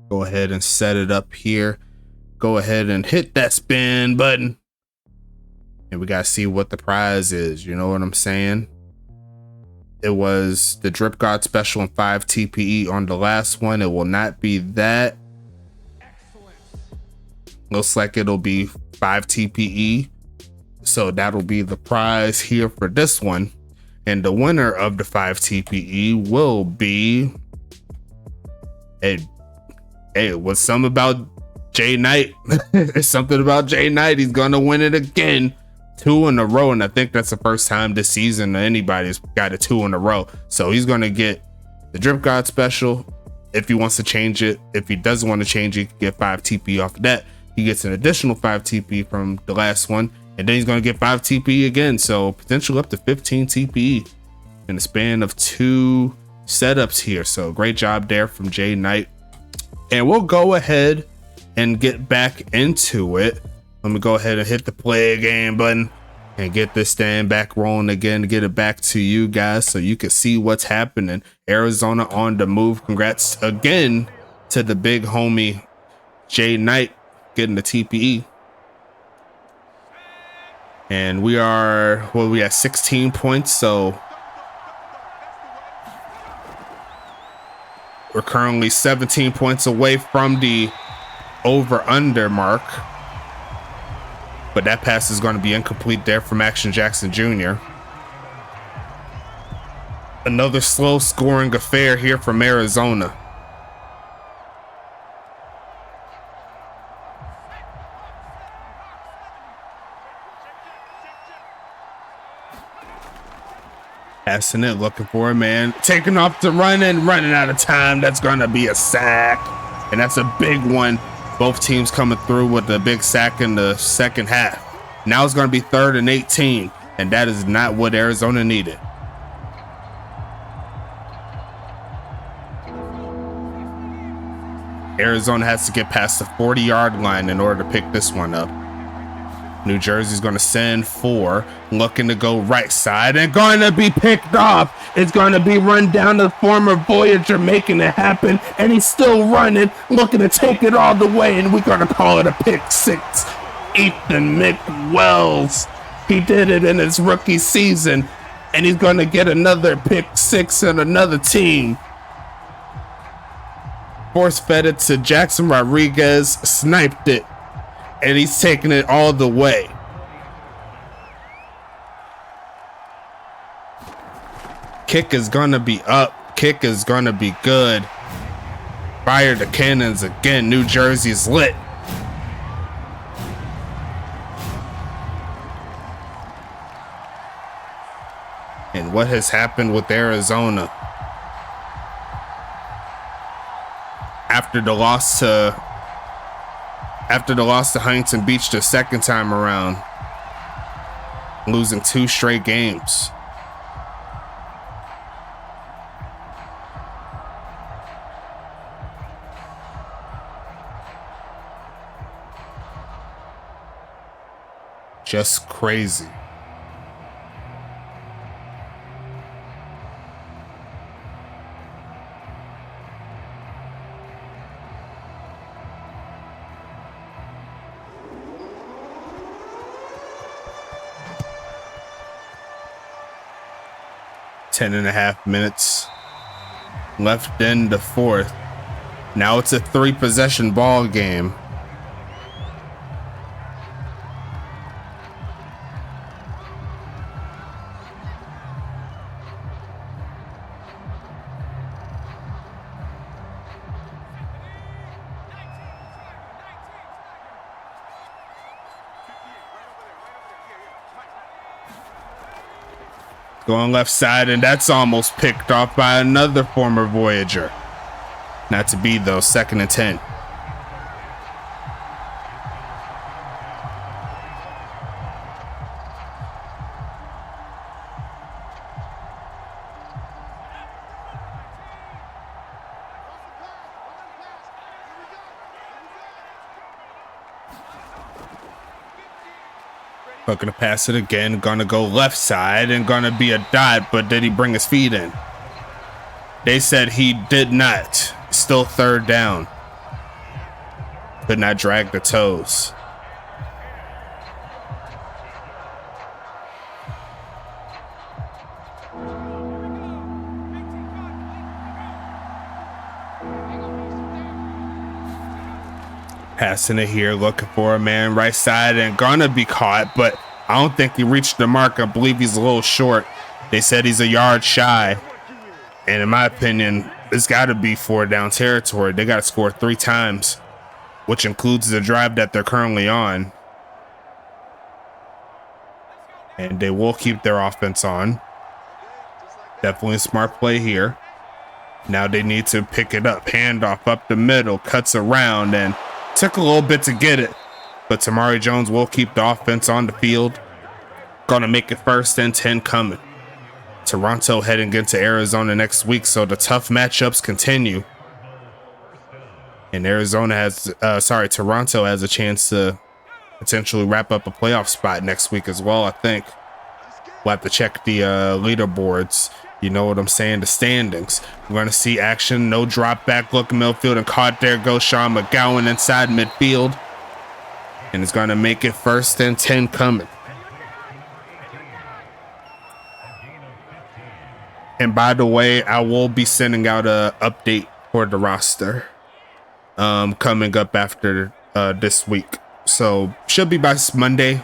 Go ahead and set it up here. Go ahead and hit that spin button. And we got to see what the prize is. You know what I'm saying? It was the Drip God Special and 5 TPE on the last one. It will not be that. Looks like it'll be 5 TPE. So that'll be the prize here for this one. And the winner of the 5 TPE will be it was something about Jay Knight. It's something about Jay Knight. He's gonna win it again. 2 in a row, and I think that's the first time this season that anybody's got a 2 in a row. So he's gonna get the Drip God Special if he wants to change it. If he doesn't want to change it, he can get 5 TP off of that. He gets an additional 5 TP from the last one, and then he's gonna get 5 TP again. So potential up to 15 TPE in the span of 2 setups here. So great job there from Jay Knight. And we'll go ahead and get back into it. Let me go ahead and hit the play again button and get this stand back rolling again to get it back to you guys so you can see what's happening. Arizona on the move. Congrats again to the big homie Jay Knight getting the TPE. And we are, well, we have 16 points, so we're currently 17 points away from the over-under mark. But that pass is going to be incomplete there from Action Jackson Jr. Another slow scoring affair here from Arizona. Passing it, looking for a man, taking off to running out of time. That's gonna be a sack, and that's a big one. Both teams coming through with a big sack in the second half. Now it's gonna be 3rd and 18, and that is not what Arizona needed. Arizona has to get past the 40-yard line in order to pick this one up. New Jersey's going to send 4, looking to go right side and going to be picked off. It's going to be run down to the former Voyager, making it happen, and he's still running, looking to take it all the way, and we're going to call it a pick 6. Ethan McWells, he did it in his rookie season, and he's going to get another pick 6 on another team. Force fed it to Jackson Rodriguez, sniped it, and he's taking it all the way. Kick is gonna be up. Kick is gonna be good. Fire the cannons again. New Jersey's lit. And what has happened with Arizona? After the loss to Huntington Beach the second time around, losing 2 straight games. Just crazy. Ten and a half minutes left in the 4th. Now it's a 3-possession ball game. Going left side, and that's almost picked off by another former Voyager. Not to be, though. 2nd and 10. Looking to pass it again, gonna go left side and gonna be a dot, but did he bring his feet in? They said he did not. Still 3rd down. Could not drag the toes. Passing it here, looking for a man right side and gonna be caught, but I don't think he reached the mark. I believe he's a little short. They said he's a yard shy. And in my opinion, it's got to be 4th down territory. They got to score 3 times, which includes the drive that they're currently on. And they will keep their offense on. Definitely a smart play here. Now they need to pick it up. Handoff up the middle, cuts around, and took a little bit to get it, but Tamari Jones will keep the offense on the field. Gonna make it 1st and 10 coming. Toronto heading into Arizona next week, so the tough matchups continue. And Toronto has a chance to potentially wrap up a playoff spot next week as well, I think. We'll have to check the leaderboards. You know what I'm saying? The standings. We're going to see action. No drop back. Look midfield and caught. There goes Sean McGowan inside midfield. And it's going to make it 1st and 10 coming. And by the way, I will be sending out an update for the roster coming up after this week. So should be by Monday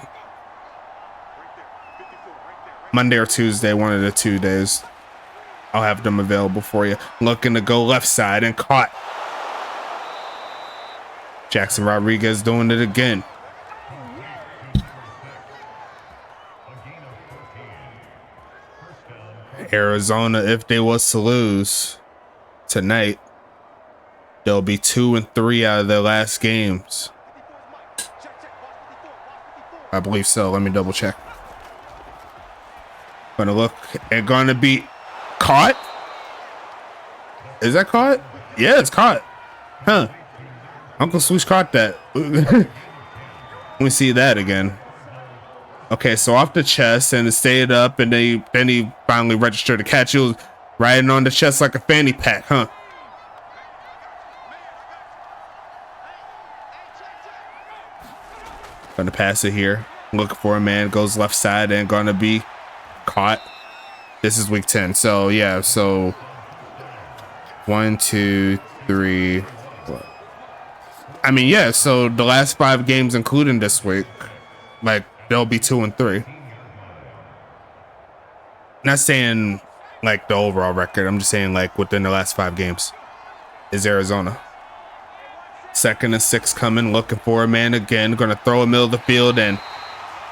or Tuesday, one of the 2 days. I'll have them available for you. Looking to go left side and caught. Jackson Rodriguez doing it again. Arizona, if they was to lose tonight, they'll be 2-3 out of their last games. I believe so. Let me double check. Gonna look and gonna be caught. Is that caught? Yeah, it's caught. Huh. Uncle Swoosh caught that. Let me see that again. Okay, so off the chest and it stayed up, and then he finally registered the catch. It was riding on the chest like a fanny pack, huh? Gonna pass it here. Looking for a man, goes left side and gonna be caught. This is week 10. So yeah, so 1, 2, 3, 4. I mean, yeah, so the last 5 games, including this week, like, they'll be 2-3. Not saying like the overall record. I'm just saying like within the last 5 games is Arizona. 2nd and 6 coming, looking for a man again. Gonna throw a middle of the field and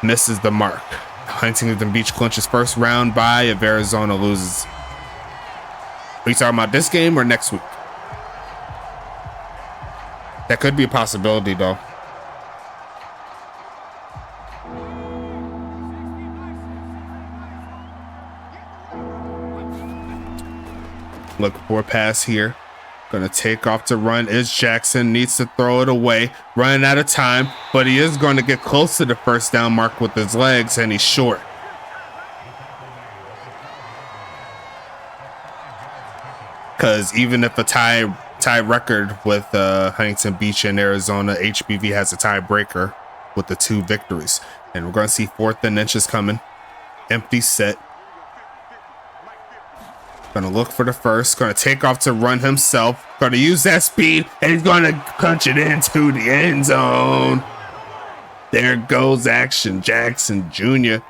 misses the mark. Huntington Beach clinches first round bye if Arizona loses. Are you talking about this game or next week? That could be a possibility though. Look for a pass here. Gonna take off to run is Jackson. Needs to throw it away. Running out of time, but he is going to get close to the first down mark with his legs, and he's short. Because even if a tie record with Huntington Beach and Arizona, HBV has a tiebreaker with the 2 victories. And we're going to see 4th and inches coming. Empty set. Gonna look for the first. Gonna take off to run himself. Gonna use that speed, and he's gonna punch it into the end zone. There goes Action Jackson Jr.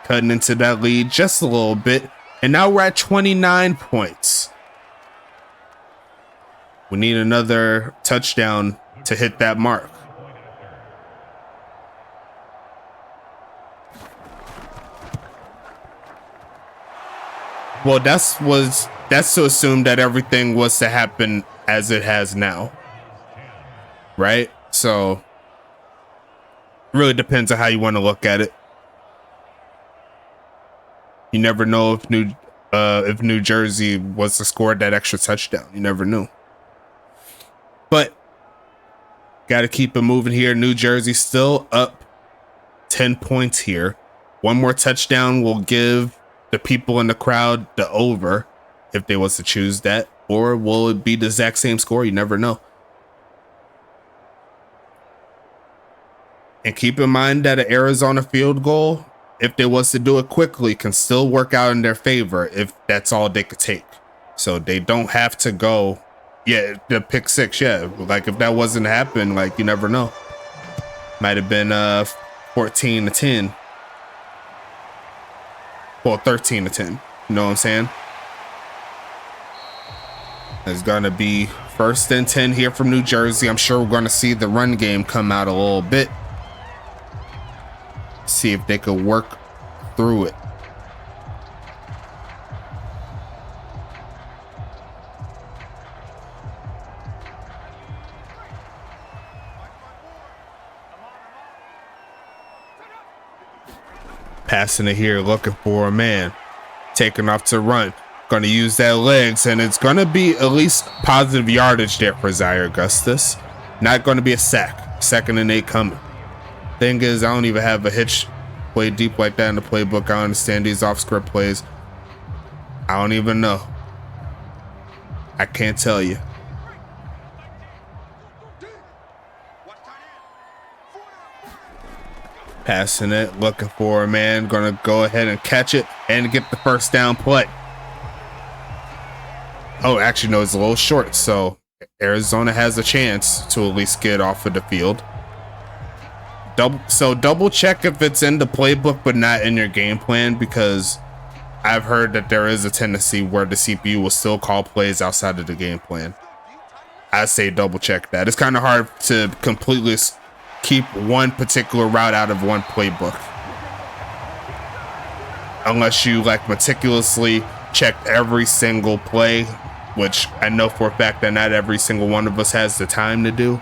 cutting into that lead just a little bit. And now we're at 29 points. We need another touchdown to hit that mark. Well, that's to assume that everything was to happen as it has now, right? So it really depends on how you want to look at it. You never know if New Jersey was to score that extra touchdown. You never knew. But got to keep it moving here. New Jersey still up 10 points here. One more touchdown will give the people in the crowd the over if they was to choose that, or will it be the exact same score? You never know. And keep in mind that an Arizona field goal, if they was to do it quickly, can still work out in their favor if that's all they could take. So they don't have to go, yeah, the pick 6, yeah. Like if that wasn't to happen, like you never know. Might have been 14-10. Well, 13-10. You know what I'm saying? It's gonna be 1st and 10 here from New Jersey. I'm sure we're gonna see the run game come out a little bit. See if they could work through it. Passing it here, looking for a man. Taking off to run. Going to use that legs, and it's going to be at least positive yardage there for Zaire Augustus. Not going to be a sack. 2nd and 8 coming. Thing is, I don't even have a hitch play deep like that in the playbook. I understand these off-script plays. I don't even know. I can't tell you. Passing it, looking for a man, gonna go ahead and catch it and get the first down play. Oh, actually, no, it's a little short, so Arizona has a chance to at least get off of the field. Double check if it's in the playbook but not in your game plan, because I've heard that there is a tendency where the CPU will still call plays outside of the game plan. I say double check that. It's kind of hard to completely keep one particular route out of one playbook, unless you like meticulously check every single play, which I know for a fact that not every single one of us has the time to do.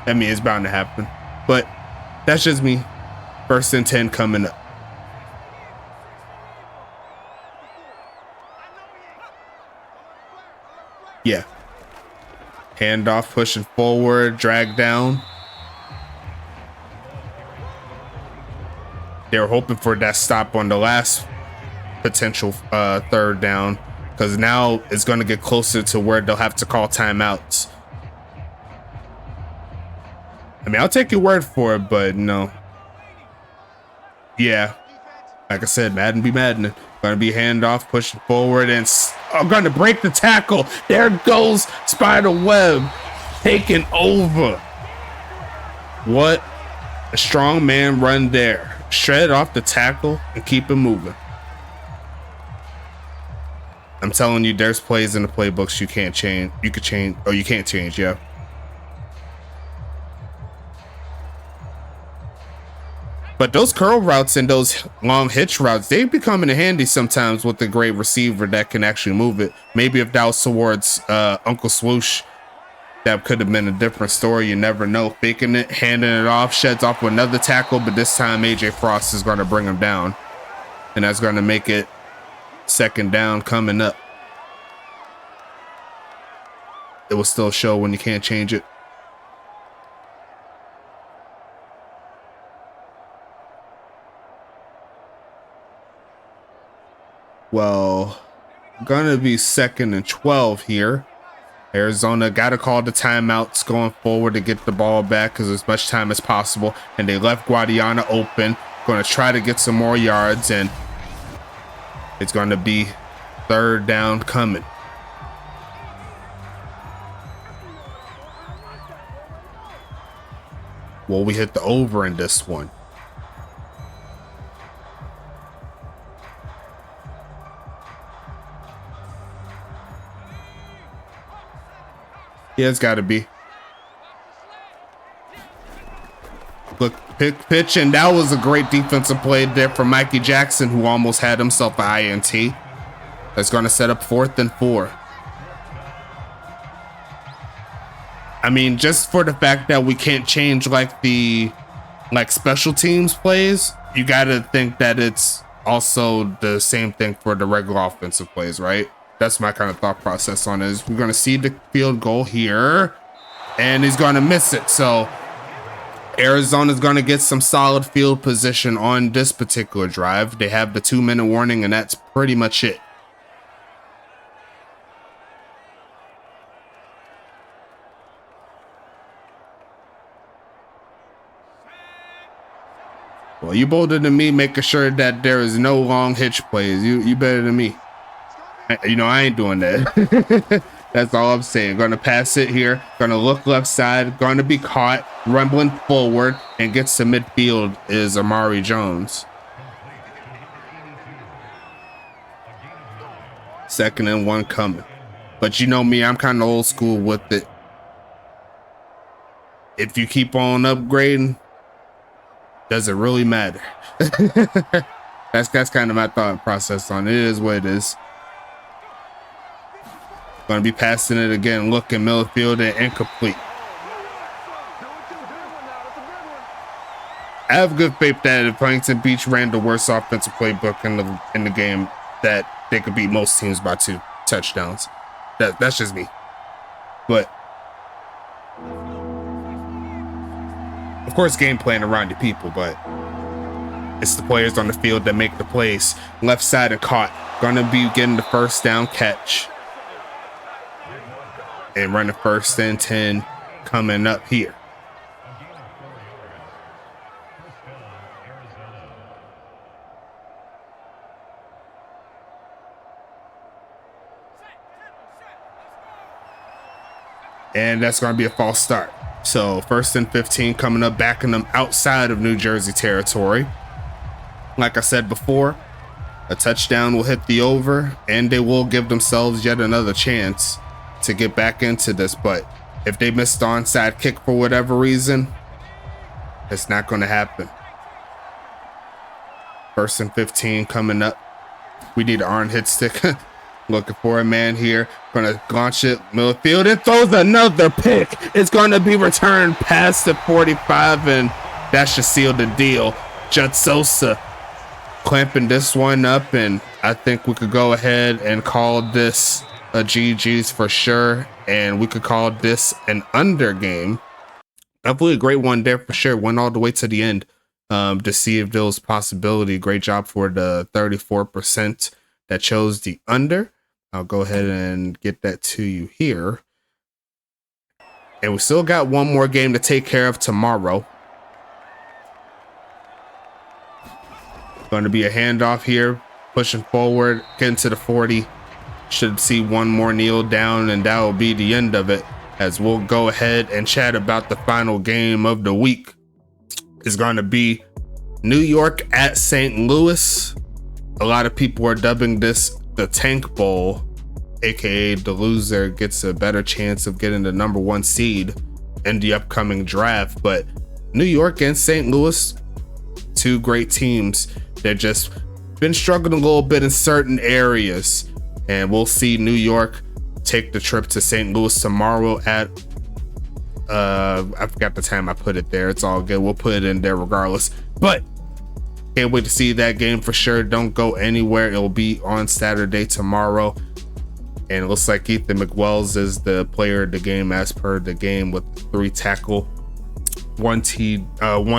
I mean, it's bound to happen, but that's just me. 1st and 10 coming up. Yeah. Handoff, pushing forward, drag down. They were hoping for that stop on the last potential 3rd down, because now it's going to get closer to where they'll have to call timeouts. I mean, I'll take your word for it, but no. Yeah, like I said, Madden be maddening. Going to be handoff, pushing forward, and I'm going to break the tackle. There goes Spider Web, taking over. What a strong man run there. Shred off the tackle and keep it moving. I'm telling you, there's plays in the playbooks you can't change. You could change, or you can't change, yeah. But those curl routes and those long hitch routes, they become in handy sometimes with a great receiver that can actually move it. Maybe if that was towards Uncle Swoosh, that could have been a different story. You never know. Faking it, handing it off, sheds off with another tackle, but this time AJ Frost is going to bring him down. And that's going to make it 2nd down coming up. It will still show when you can't change it. Well, gonna be 2nd and 12 here. Arizona got to call the timeouts going forward to get the ball back, because as much time as possible. And they left Guadiana open. Going to try to get some more yards, and it's going to be 3rd down coming. Well, we hit the over in this one. Yeah, it's got to be. Look, pitch, and that was a great defensive play there from Mikey Jackson, who almost had himself an INT. That's going to set up 4th and 4. I mean, just for the fact that we can't change like the special teams plays, you got to think that it's also the same thing for the regular offensive plays, right? That's my kind of thought process on it. We're going to see the field goal here, and he's going to miss it. So Arizona's going to get some solid field position on this particular drive. They have the 2-minute warning, and that's pretty much it. Well, you bolder than me, making sure that there is no long hitch plays. You better than me. You know, I ain't doing that. That's all I'm saying. Going to pass it here. Going to look left side. Going to be caught. Rumbling forward. And gets to midfield is Amari Jones. 2nd and 1 coming. But you know me, I'm kind of old school with it. If you keep on upgrading, does it really matter? That's kind of my thought process on it. It is what it is. Going to be passing it again, looking middle field and incomplete. I have good faith that if Huntington Beach ran the worst offensive playbook in the game, that they could beat most teams by 2 touchdowns. That's just me. But of course, game plan around the people, but it's the players on the field that make the plays. Left side and caught. Going to be getting the 1st down catch. And run the 1st and 10 coming up here. And that's going to be a false start. So 1st and 15 coming up, backing them outside of New Jersey territory. Like I said before, A touchdown will hit the over, and they will give themselves yet another chance to get back into this. But if they miss the onside kick for whatever reason, it's not going to happen. 1st and 15 coming up. We need an arm hit stick. Looking for a man here. Gonna launch it midfield and throws another pick. It's gonna be returned past the 45, and that should seal the deal. Judd Sosa clamping this one up, and I think we could go ahead and call this a GG's for sure, and we could call this an under game. Definitely a great one there for sure. Went all the way to the end to see if there was possibility. Great job for the 34% that chose the under. I'll go ahead and get that to you here. And we still got one more game to take care of tomorrow. Going to be a handoff here, pushing forward, getting to the 40. Should see one more kneel down, and that will be the end of it, as we'll go ahead and chat about the final game of the week. It's going to be New York at St. Louis. A lot of people are dubbing this the Tank Bowl, aka the loser gets a better chance of getting the #1 seed in the upcoming draft. But New York and St. Louis, two great teams. They're just been struggling a little bit in certain areas, and we'll see New York take the trip to St. Louis tomorrow at I forgot the time I put it there. It's all good. We'll put it in there regardless. But can't wait to see that game for sure. Don't go anywhere. It'll be on Saturday tomorrow. And it looks like Ethan McWells is the player of the game as per the game, with 3 tackle, 1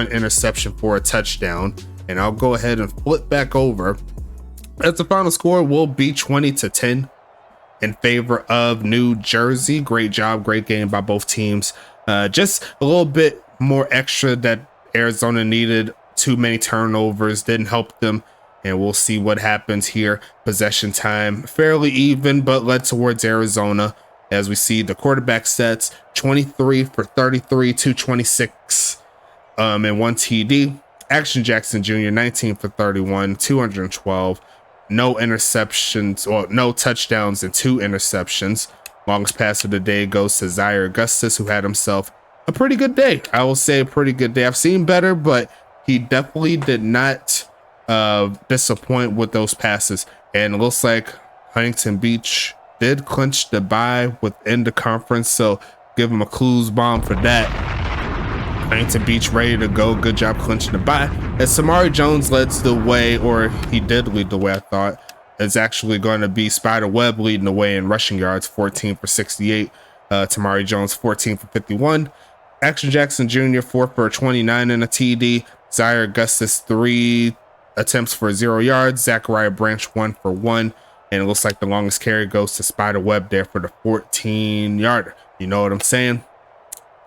interception for a touchdown. And I'll go ahead and flip back over, as the final score will be 20-10 in favor of New Jersey. Great job, great game by both teams. Just a little bit more extra that Arizona needed. Too many turnovers didn't help them, and we'll see what happens here. Possession time fairly even, but led towards Arizona, as we see the quarterback sets 23 for 33, 226 and 1 TD. Action Jackson Jr. 19 for 31, 212, no interceptions, or no touchdowns and 2 interceptions. Longest pass of the day goes to Zaire Augustus, who had himself a pretty good day. I will say a pretty good day. I've seen better, but he definitely did not disappoint with those passes. And it looks like Huntington Beach did clinch the bye within the conference, so give him a clues bomb for that. Huntington Beach ready to go. Good job clinching the bye. As Samari Jones leads the way, or he did lead the way, I thought. It's actually going to be Spider Webb leading the way in rushing yards, 14 for 68. Tamari Jones, 14 for 51. Action Jackson Jr., 4 for 29 and a TD. Zaire Augustus, 3 attempts for 0 yards. Zachariah Branch, 1 for 1. And it looks like the longest carry goes to Spider Webb there for the 14-yarder. You know what I'm saying?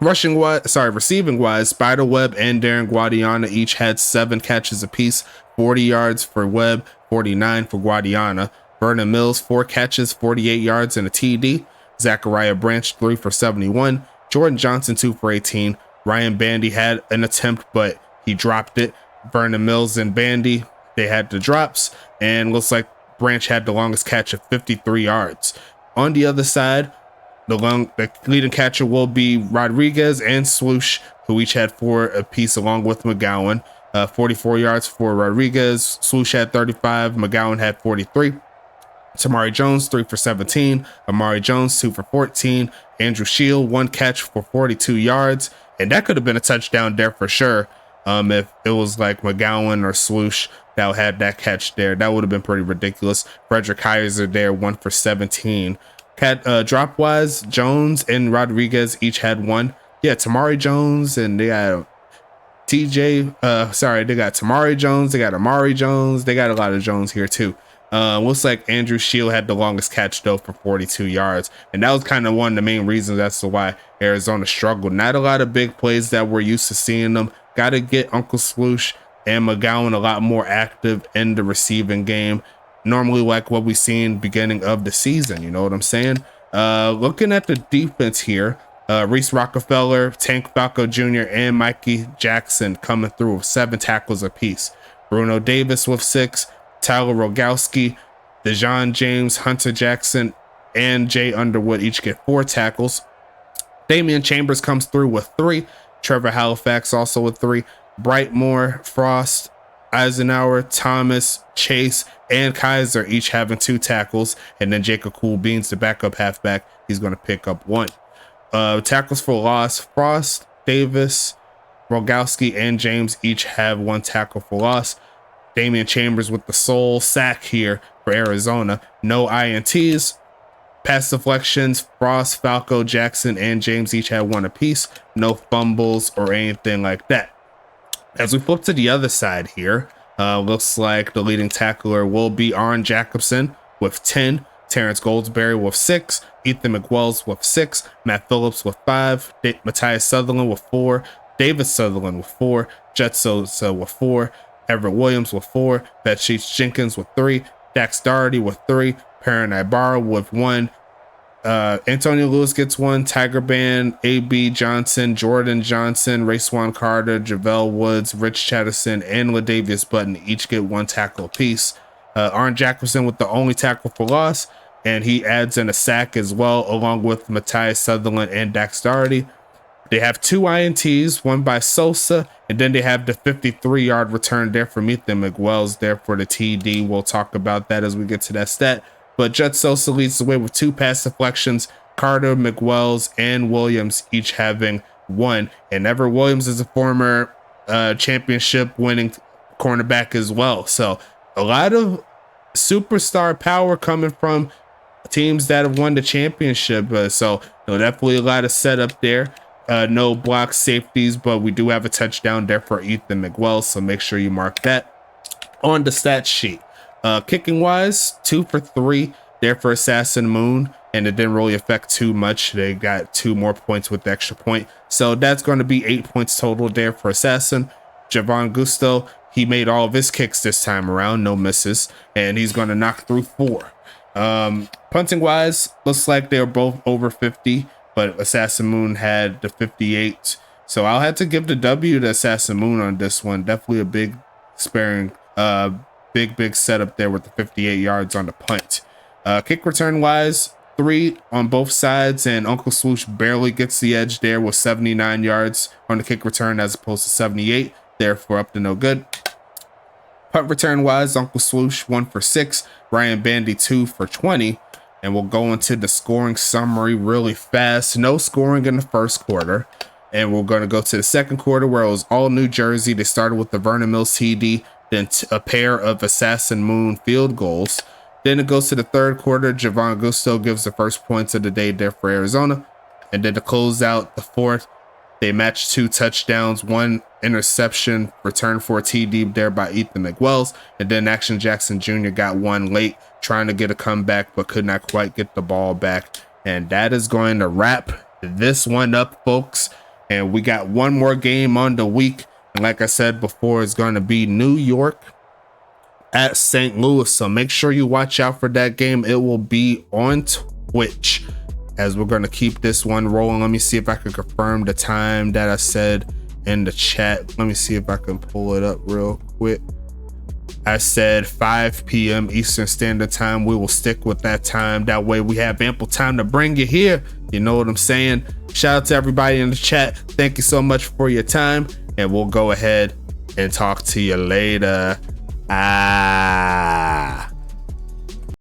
Receiving wise, Spider Webb and Darren Guadiana each had 7 catches apiece, 40 yards for Webb, 49 for Guadiana. Vernon Mills, 4 catches, 48 yards and a TD. Zachariah Branch, 3 for 71. Jordan Johnson, 2 for 18. Ryan Bandy had an attempt, but he dropped it. Vernon Mills and Bandy, they had the drops, and looks like Branch had the longest catch of 53 yards. On the other side, the leading catcher will be Rodriguez and Swoosh, who each had 4 apiece, along with McGowan. 44 yards for Rodriguez. Swoosh had 35. McGowan had 43. Tamari Jones, 3 for 17. Amari Jones, 2 for 14. Andrew Shield, 1 catch for 42 yards. And that could have been a touchdown there for sure. If it was like McGowan or Swoosh that had that catch there, that would have been pretty ridiculous. Frederick Heiser there, 1 for 17. Drop wise, Jones and Rodriguez each had 1. Yeah, Tamari Jones, and they got they got Tamari Jones, they got Amari Jones, they got a lot of Jones here too. Looks like Andrew Shield had the longest catch though for 42 yards, and that was kind of one of the main reasons as to why Arizona struggled. Not a lot of big plays that we're used to seeing them. Got to get Uncle Swoosh and McGowan a lot more active in the receiving game, normally like what we seen beginning of the season. You know what I'm saying? Looking at the defense here, Reese Rockefeller, Tank Falco Jr., and Mikey Jackson coming through with 7 tackles apiece. Bruno Davis with 6. Tyler Rogowski, Dejon James, Hunter Jackson, and Jay Underwood each get 4 tackles. Damian Chambers comes through with 3. Trevor Halifax also with 3. Brightmore, Frost, Eisenhower, Thomas, Chase, and Kaiser each having 2 tackles. And then Jacob Cool Beans, the backup halfback, he's going to pick up 1. Tackles for loss, Frost, Davis, Rogowski, and James each have 1 tackle for loss. Damian Chambers with the sole sack here for Arizona. No INTs. Pass deflections, Frost, Falco, Jackson, and James each had 1 apiece. No fumbles or anything like that. As we flip to the other side here, looks like the leading tackler will be Aaron Jacobson with 10, Terrence Goldsberry with 6, Ethan McWells with 6, Matt Phillips with 5, Matthias Sutherland with 4, David Sutherland with 4, Jet Sosa with 4, Everett Williams with 4, Betsheets Jenkins with 3, Dax Doherty with 3, Perrin Ibarra with 1, Antonio Lewis gets 1, Tiger Band, AB Johnson, Jordan Johnson, Rayswan Carter, Javale Woods, Rich Chatterson, and Ladavius Button each get 1 tackle apiece. Aaron Jacobson with the only tackle for loss, and he adds in a sack as well, along with Matthias Sutherland and Dax Doherty. They have 2 INTs, 1 by Sosa, and then they have the 53-yard return there from Ethan McWells there for the TD. We'll talk about that as we get to that stat. But Jet Sosa leads the way with 2 pass deflections. Carter, McWells, and Williams each having 1. And Everett Williams is a former championship winning cornerback as well. So a lot of superstar power coming from teams that have won the championship. So definitely a lot of setup there. No block safeties, but we do have a touchdown there for Ethan McWells. So make sure you mark that on the stat sheet. Kicking wise, 2 for 3 there for Assassin Moon, and it didn't really affect too much. They got 2 more points with the extra point, so that's going to be 8 points total there for Assassin. Javon Gusto, he made all of his kicks this time around, no misses, and he's going to knock through 4. Punting wise, looks like they're both over 50, but Assassin Moon had the 58, so I'll have to give the W to Assassin Moon on this one. Definitely a big sparing, big setup there with the 58 yards on the punt. Kick return wise, 3 on both sides, and Uncle Swoosh barely gets the edge there with 79 yards on the kick return as opposed to 78, therefore up to no good. Punt return wise, Uncle Swoosh 1 for 6, Ryan Bandy 2 for 20, and we'll go into the scoring summary really fast. No scoring in the first quarter, and we're going to go to the second quarter where it was all New Jersey. They started with the Vernon Mills TD, then a pair of Assassin Moon field goals. Then it goes to the third quarter. Javon Gusto gives the first points of the day there for Arizona. And then to close out the fourth, they matched 2 touchdowns, 1 interception, return for a TD there by Ethan McWells. And then Action Jackson Jr. got 1 late, trying to get a comeback, but could not quite get the ball back. And that is going to wrap this one up, folks. And we got 1 more game on the week. And like I said before, it's going to be New York at St. Louis. So make sure you watch out for that game. It will be on Twitch as we're going to keep this one rolling. Let me see if I can confirm the time that I said in the chat. Let me see if I can pull it up real quick. I said 5 p.m. Eastern Standard Time. We will stick with that time. That way we have ample time to bring you here. You know what I'm saying? Shout out to everybody in the chat. Thank you so much for your time. And we'll go ahead and talk to you later.